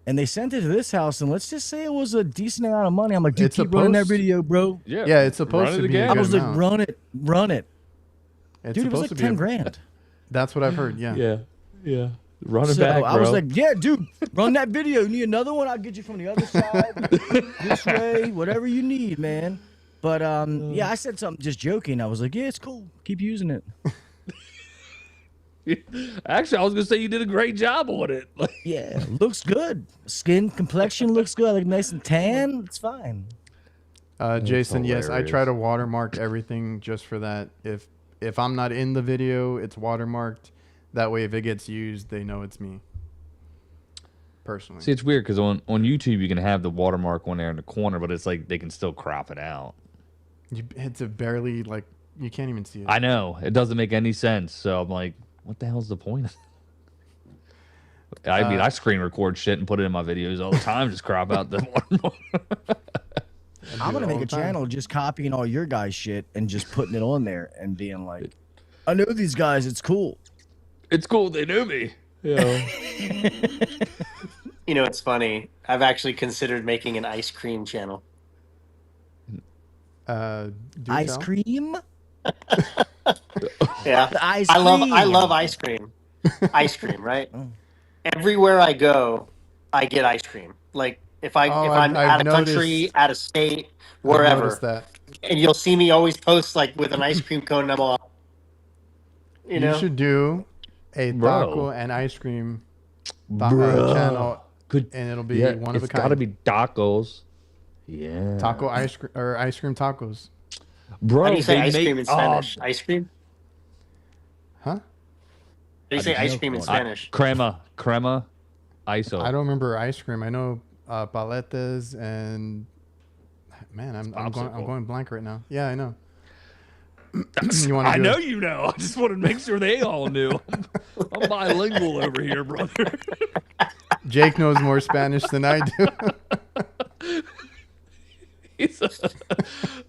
And they sent it to this house, and let's just say it was a decent amount of money. I'm like, dude, keep running that video, bro. Yeah, it's supposed Run it to be. again. A I was good like, amount. run it. It's Dude, it was supposed like to be 10 grand. That's what I've heard. Yeah. Yeah. Run it So back, bro. I was like, yeah, dude, run that video. You need another one? I'll get you from the other side, this way, whatever you need, man. But yeah, I said something just joking. I was like, yeah, it's cool. Keep using it. Actually, I was gonna say you did a great job on it. Yeah, looks good. Skin complexion looks good. I look nice and tan. It's fine. Jason, yes, I try hilarious. to watermark everything just for that. If I'm not in the video, it's watermarked. That way, if it gets used, they know it's me. Personally. See, it's weird because on YouTube you can have the watermark on there in the corner, but it's like they can still crop it out. It's a barely like you can't even see it. I know it doesn't make any sense. So I'm like, what the hell's the point? I mean, I screen record shit and put it in my videos all the time. Just crop out the watermark. I'm gonna it all make a the time. channel just copying all your guys' shit and just putting it on there and being like, I know these guys. It's cool. It's cool they knew me. Yeah. You know, it's funny. I've actually considered making an ice cream channel. Do Ice tell. cream. Yeah, The ice I love cream. ice cream. Ice cream, right? Everywhere I go, I get ice cream. Like if I'm I've out of country, noticed- out of state, I've wherever, noticed that. and you'll see me always post like with an ice cream cone. And I'm all, you know, should do a Bro. taco and ice cream Bruh. channel, Good. and it'll be Yeah, one of a it's got to kind. be tacos. Yeah. Taco ice cream or ice cream tacos. Bro, how do you say they ice make- cream in Spanish? Ice cream? Huh? How do you say ice cream in Spanish? Crema, ISO. I don't remember ice cream. I know paletas and man, I'm going blank right now. Yeah, I know. You wanna I do know it? you know. I just wanted to make sure they all knew. I'm bilingual over here, brother. Jake knows more Spanish than I do.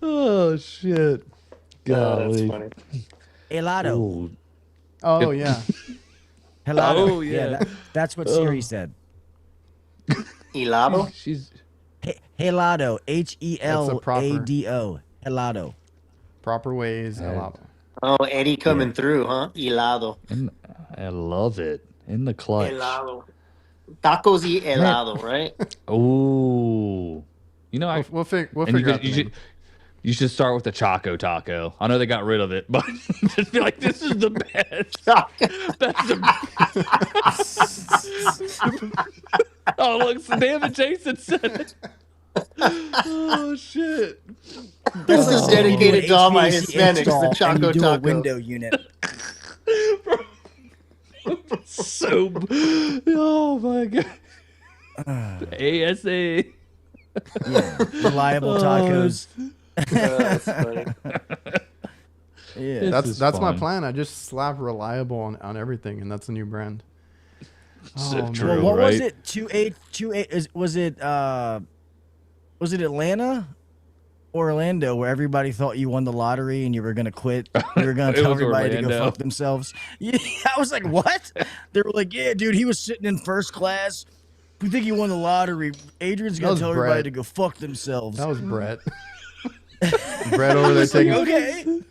Oh shit! Oh, that's funny. Helado. Ooh. Oh yeah. Helado. Oh, yeah. That's what Siri said. Helado? She's Helado. Helado. Helado. Proper way is Yeah. helado. Oh, Eddie coming through, huh? Helado. I love it. In the clutch. Helado. Tacos y helado, right? Ooh. You know, We'll figure and out the name. you should start with the Choco Taco. I know they got rid of it, but just be like, this is the best. That's the Oh, look, damn it, Jason said it. Oh, shit. This is dedicated to all my HVAC Hispanics, the install, and Choco you do a Taco. window unit. So, oh my God. ASA. Yeah, reliable tacos. That's funny. Yeah, That's my fun. plan. I just slap reliable on everything, and that's the new brand. So Oh, true, man. Well, what right? was it? 28. Was it Atlanta or Orlando where everybody thought you won the lottery and you were gonna quit? You were gonna It tell was everybody to go Orlando. fuck themselves. Yeah, I was like, what? They were like, yeah, dude, he was sitting in first class. We think you won the lottery. Adrian's gonna was tell everybody Brett. to go fuck themselves. That was Brett. Brett over there taking Okay.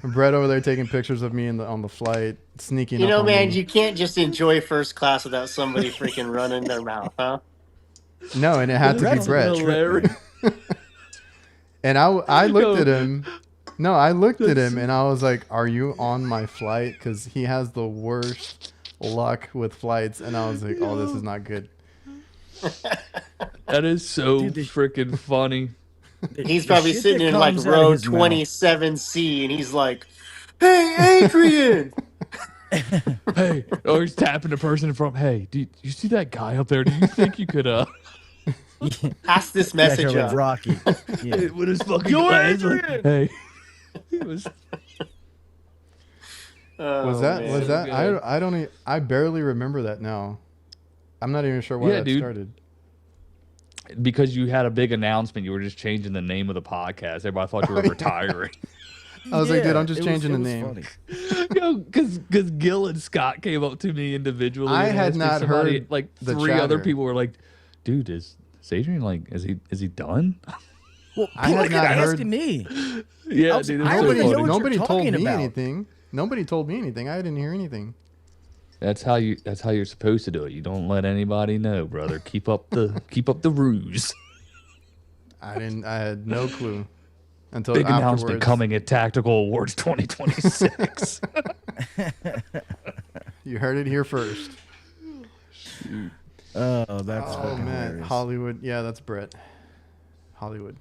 Brett over there taking pictures of me on the flight, sneaking. You up know, on man, me. you can't just enjoy first class without somebody freaking running their mouth, huh? No, and it had to be Brett's Brett. Hilarious. And I looked at him. No, I looked at him and I was like, "Are you on my flight?" Because he has the worst luck with flights, and I was like, "Oh, this is not good." That is so Dude, the- freaking funny. He's The probably shit sitting that in like comes out of row his mouth. 27C, and he's like, "Hey, Adrian." Hey, or he's tapping the person in front. Hey, do you see that guy up there? Do you think you could Pass this Yeah, message like up. Rocky. Yeah. with his fucking Yo, glasses? Adrian! Hey, it was Was that man. was So that? good. I don't. I barely remember that now. I'm not even sure why Yeah, that dude. started. because you had a big announcement. You were just changing the name of the podcast. Everybody thought you were retiring. I was like, dude, Yeah, I'm just it changing was the name. funny. Yo, because Gil and Scott came up to me individually. I and had asked me. not Somebody, heard like the three other chatter. people were like, "Dude, is Adrian like? Is he done?" Well, I people had kept not heard- asking me. Yeah, was- dude. I It's don't so even know funny. what Nobody you're told talking me about. anything. Nobody told me anything. I didn't hear anything. That's how you're supposed to do it. You don't let anybody know, brother. Keep up the ruse. I had no clue until Big afterwards. announcement coming at Tactical Awards 2026. You heard it here first. Oh, that's Oh fucking man, hilarious. Hollywood. Yeah, that's Brett. Hollywood.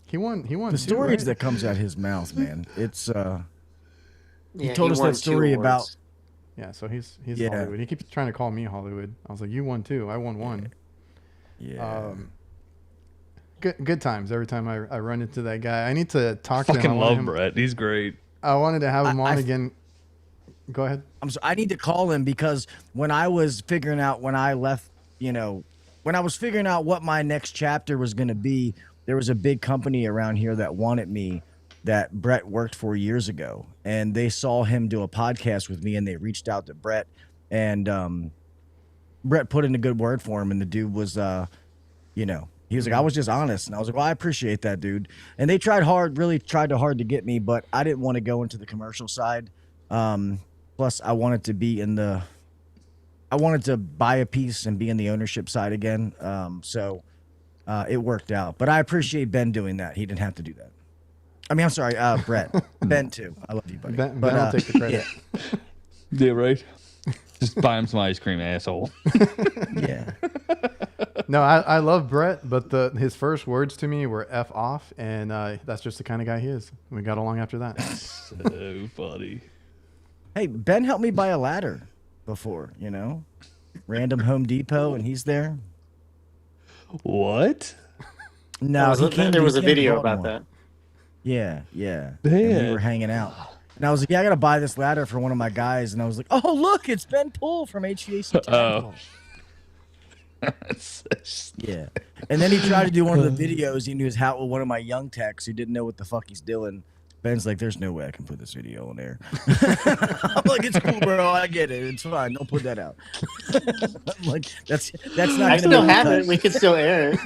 He won. The two, stories right? that comes out his mouth, man. It's Yeah, told he us won that story 2 about- awards. Yeah, so he's Yeah. Hollywood. He keeps trying to call me Hollywood. I was like, you won too. I won one. yeah. Good times every time I run into that guy. I need to talk to him. Fucking I want love him- Brett. He's great. I wanted to have him on I- again. Go ahead. I need to call him because when I was figuring out when I left, when I was figuring out what my next chapter was going to be, there was a big company around here that wanted me that Brett worked for years ago, and they saw him do a podcast with me, and they reached out to Brett, and Brett put in a good word for him, and the dude was, he was like, I was just honest, and I was like, well, I appreciate that, dude. And they really tried hard to get me, but I didn't want to go into the commercial side. Plus, I wanted to buy a piece and be in the ownership side again. So it worked out. But I appreciate Ben doing that. He didn't have to do that. I mean, I'm sorry, Brett. Ben, too. I love you, buddy. Ben But, will take the credit. Yeah, right. Just buy him some ice cream, asshole. Yeah. No, I love Brett, but his first words to me were "f off," and that's just the kind of guy he is. We got along after that. So funny. Hey, Ben helped me buy a ladder before, Random Home Depot, and he's there. What? No, he came. There was he a came to video about Baltimore. that. Yeah. And we Damn. were hanging out. And I was like, yeah, I got to buy this ladder for one of my guys. And I was like, oh, look, it's Ben Poole from HVAC Tactical. Yeah. And then he tried to do one of the videos. He knew his hat with one of my young techs who didn't know what the fuck he's doing. Ben's like, there's no way I can put this video on there. I'm like, it's cool, bro. I get it. It's fine. Don't put that out. I'm like, that's not. I gonna still make have the it. We can still air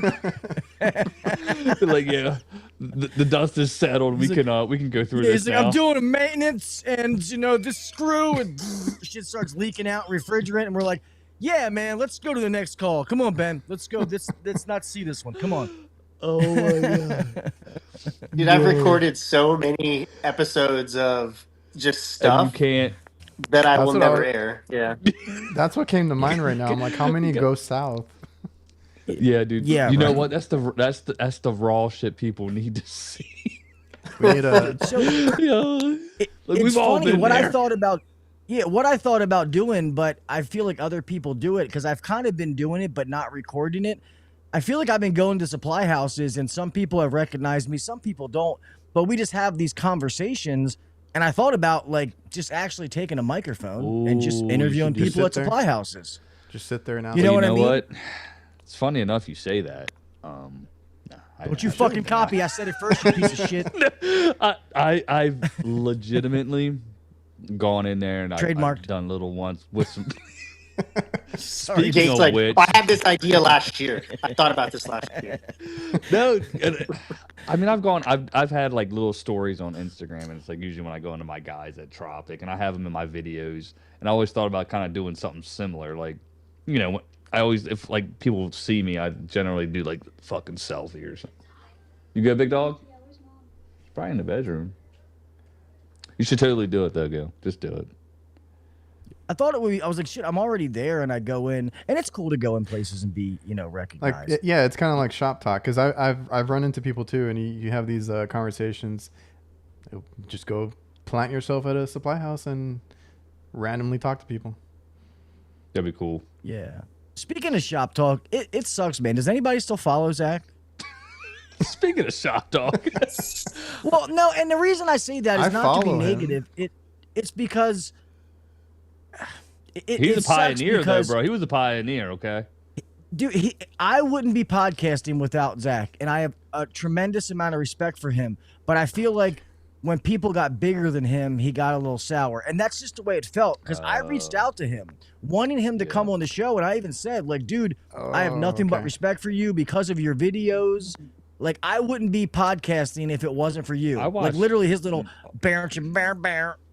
it. Like, yeah, the dust is settled. We can go through this He's like, now. I'm doing a maintenance, and this screw and shit starts leaking out refrigerant, and we're like, yeah, man, let's go to the next call. Come on, Ben, let's go. Let's not see this one. Come on. Oh my god. Dude, I've recorded so many episodes of just And you stuff can't. that I That's will what I never was- air. Yeah. That's what came to mind right now. I'm like, how many go south? Yeah, dude. Yeah, You know right. what? That's the raw shit people need to see. We need a So Yeah. Like, it's we've all funny been what I there. thought about. Yeah, what I thought about doing, but I feel like other people do it because I've kind of been doing it, but not recording it. I feel like I've been going to supply houses, and some people have recognized me, some people don't. But we just have these conversations, and I thought about like just actually taking a microphone and just Ooh, you interviewing should just people at sit there. supply houses. just sit there now. You know Well, what I mean? what? It's funny enough you say that. Nah, Don't you fucking copy? I said it first, you piece of shit. I've legitimately gone in there and I've Trademarked. done little ones with some. Sorry. Speaking Jake's of like, which, I had this idea last year. I thought about this last year. no, I mean I've had like little stories on Instagram, and it's like usually when I go into my guys at Tropic, and I have them in my videos, and I always thought about kind of doing something similar, like, you know, I always, if like people see me, I generally do like fucking selfie or something. You good, big dog? Probably in the bedroom. You should totally do it though, Gil. Just do it. I thought it would be, I was like, shit, I'm already there, and I go in, and it's cool to go in places and be, recognized. Like yeah, it's kind of like shop talk because I've run into people too, and you have these conversations. Just go plant yourself at a supply house and randomly talk to people. That'd be cool. Yeah. Speaking of shop talk, it sucks, man. Does anybody still follow Zach? Speaking of shop dog, Well, no, and the reason I say that is I not to be follow him. negative. It's because he's it a sucks pioneer though, because, bro. He was a pioneer, okay? dude, I wouldn't be podcasting without Zach, and I have a tremendous amount of respect for him. But I feel like when people got bigger than him, he got a little sour, and that's just the way it felt. Because I reached out to him, wanting him to come on the show, and I even said, like, dude, I have nothing but okay. respect for you because of your videos. Like, I wouldn't be podcasting if it wasn't for you. I Like, watched- literally, his little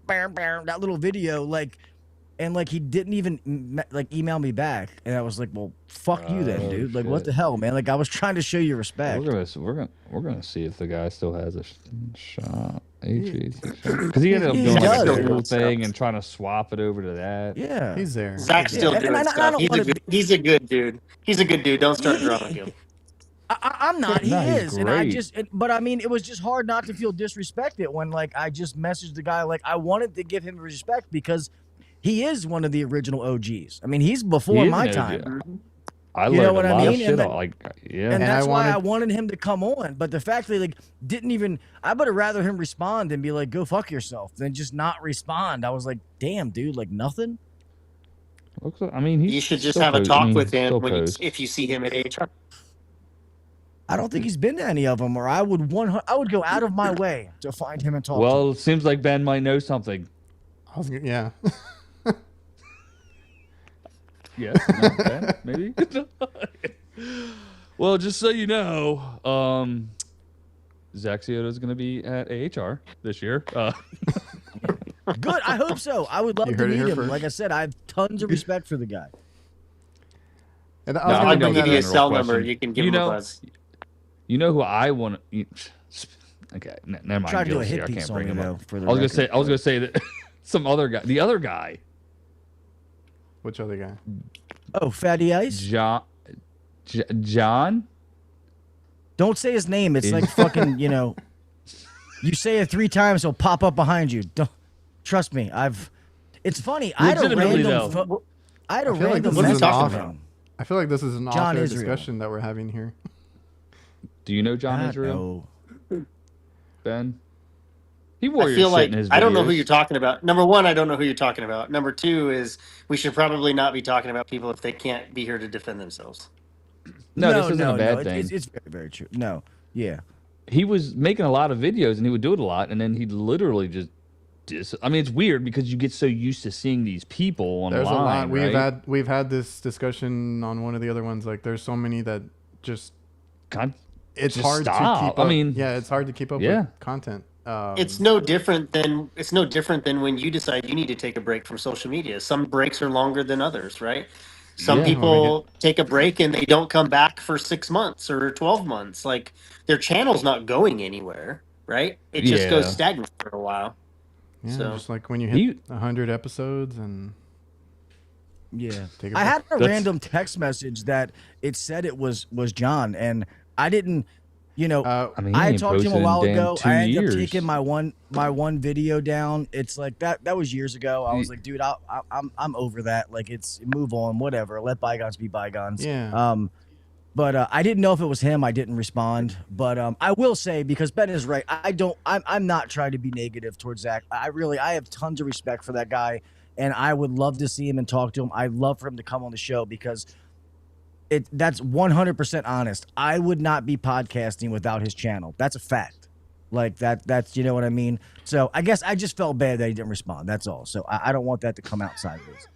that little video, like, and like he didn't even like email me back, and I was like, well, fuck you then, Oh, dude. Like, what shit. the hell, man? Like, I was trying to show you respect. We're gonna see if the guy still has a shop HVAC because he ended up He doing like a does. cool thing and trying to swap it over to that. Yeah, He's there. Zach's still and doing I stuff. don't He's a, wanna good, he's a good dude. He's a good dude. Don't start drama him. I'm not. He No, he's is, and I great. just. But I mean, it was just hard not to feel disrespected when, like, I just messaged the guy. Like, I wanted to give him respect because he is one of the original OGs. I mean, he's before He is my an OG. time. I You learned know what a I lot of mean? shit. And that- Like, yeah, And And that's I why I wanted- wanted him to come on. But the fact that he, like, didn't even, I would have rather him respond and be like, go fuck yourself, than just not respond. I was like, damn, dude, like nothing. looks like, I mean, he's You should just still have a post- talk I mean, with still him when you, post. if you see him at HR. I don't think he's been to any of them, or I would go out of my way to find him and talk to him. Well, it seems like Ben might know something. Yeah. Yes, no, Ben, maybe. Well, just so you know, Zach Cioto is going to be at AHR this year. Good. I hope so. I would love You to heard it meet here him. first. Like I said, I have tons of respect for the guy. And I No, was I gonna I'll know bring give that you a up. general cell question. number. You can give You him know- a buzz. You know who I want to? Okay, never mind. Try to do a Gil's here. hit I piece can't on bring me him though. up. For the I was record. gonna say that some other guy, the other guy, Which other guy? Oh, Fatty Ice. John. Don't say his name. It's Is- like fucking. You say it 3 times, he'll pop up behind you. Don't trust me. It's funny. I had a Legitimately, random. though. I had a I feel like random this is message an from off. him. I feel like this is an John off-air Israel. discussion that we're having here. Do you know John God, Israel? no. Ben. He wore I your feel shit like in his I don't know who videos. you're talking about. Number one, I don't know who you're talking about. Number two is we should probably not be talking about people if they can't be here to defend themselves. No, this isn't a bad thing. It's very, very true. No, yeah. he was making a lot of videos and he would do it a lot, and then he literally just I mean, it's weird because you get so used to seeing these people online. There's a lot. Right? We've had this discussion on one of the other ones. Like, there's so many that just it's just hard to stop. keep up. I mean, yeah, it's hard to keep up yeah. with content. It's no different than when you decide you need to take a break from social media. Some breaks are longer than others, right? Some Yeah. people take a break and they don't come back for 6 months or 12 months. Like, their channel's not going anywhere, right? It just goes Yeah. stagnant for a while. Yeah, So just like when you hit 100 episodes and Yeah, take a I had a That's- random text message that it said it was John, and I didn't, you know, I mean, he I ain't talked to him a posted in while damn ago. 2 I ended up years. taking my one video down. It's like that was years ago. I was like, dude, I'm over that. Like, it's move on, whatever. Let bygones be bygones. Yeah. But I didn't know if it was him. I didn't respond. But I will say, because Ben is right, I'm not trying to be negative towards Zach. I have tons of respect for that guy, and I would love to see him and talk to him. I'd love for him to come on the show because that's 100% honest. I would not be podcasting without his channel. That's a fact. Like that's you know what I mean? So I guess I just felt bad that he didn't respond. That's all. So I don't want that to come outside of this.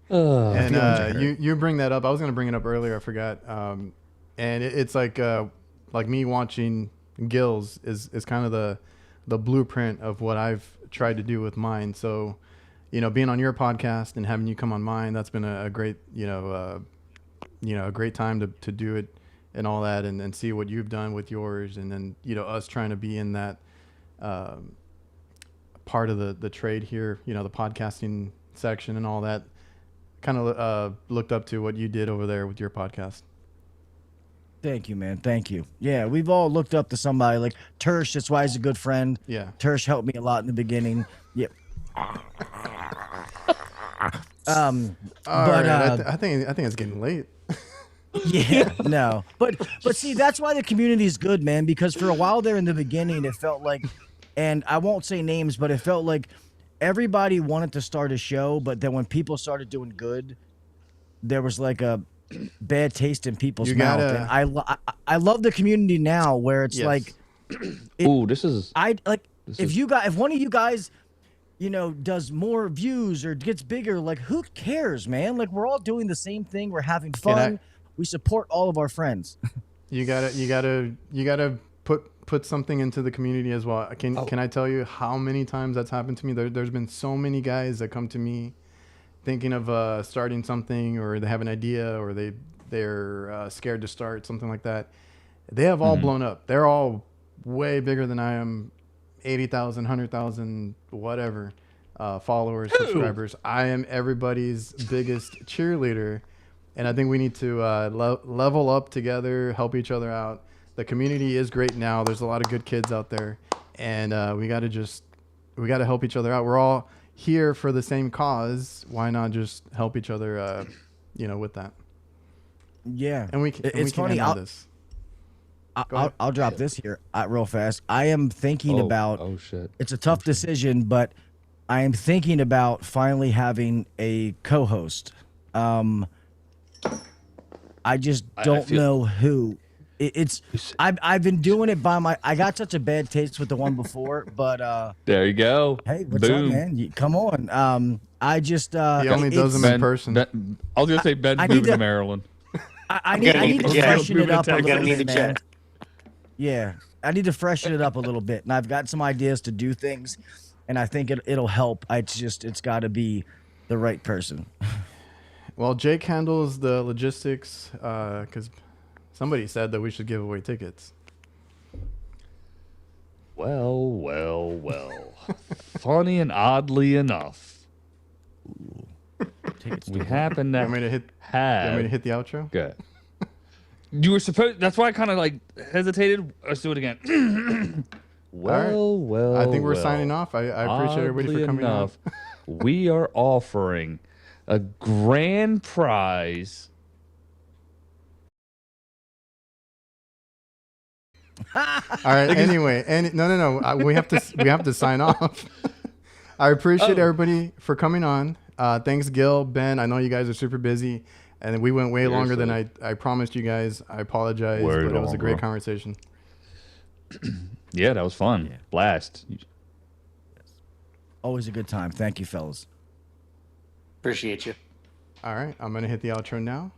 And you bring that up. I was gonna bring it up earlier. I forgot. And it's like me watching Gills is kind of the blueprint of what I've tried to do with mine. So, you know, being on your podcast and having you come on mine, that's been a great a great time to do it and all that, and see what you've done with yours, and then, you know, us trying to be in that part of the trade here, you know, the podcasting section and all that. Kind of looked up to what you did over there with your podcast. Thank you, man. Thank you. Yeah, we've all looked up to somebody like Tersh. That's why he's a good friend. Yeah. Tersh helped me a lot in the beginning. Yep. All but right, I think it's getting late. yeah, no. But see, that's why the community is good, man, because for a while there in the beginning, it felt like, and I won't say names, but it felt like everybody wanted to start a show, but then when people started doing good, there was like a bad taste in people's mouth. And I love the community now where it's like, ooh, this is if one of you guys, you know, does more views or gets bigger, like, who cares, man? Like, we're all doing the same thing. We're having fun. We support all of our friends. You gotta put something into the community as well. Can I tell you how many times that's happened to me? There's been so many guys that come to me thinking of starting something, or they have an idea, or they're scared to start something like that. They have all blown up. They're all way bigger than I am. 80,000, 100,000, whatever, followers, subscribers. I am everybody's biggest cheerleader, and I think we need to level up together, help each other out. The community is great now. There's a lot of good kids out there, and we got to help each other out. We're all here for the same cause. Why not just help each other, with that? Yeah, and we can funny. end this. I'll drop this here real fast. I am thinking about. Oh shit! It's a tough decision, but I am thinking about finally having a co-host. I just don't know who. I've been doing it by I got such a bad taste with the one before, but there you go. Hey, what's up, man? Come on. I just he only does them in person. I was gonna say Ben's moving to Maryland. I need to freshen it up a little bit, man. chat. Yeah, I need to freshen it up a little bit, and I've got some ideas to do things, and I think it'll help. It's got to be the right person. Well, Jake handles the logistics because somebody said that we should give away tickets. Well. Funny and oddly enough, we happen to You want me to hit the outro? Good. You were supposed. That's why I kind of like hesitated. Let's do it again. Well. I think we're signing off. I appreciate everybody for coming on. We are offering a grand prize. All right. Anyway, no. We have to sign off. I appreciate everybody for coming on. Thanks, Gil, Ben. I know you guys are super busy, and we went way longer than I promised you guys. I apologize, but it was a great conversation. Yeah, that was fun. Yeah. Blast. Always a good time. Thank you, fellas. Appreciate you. All right, I'm gonna hit the outro now.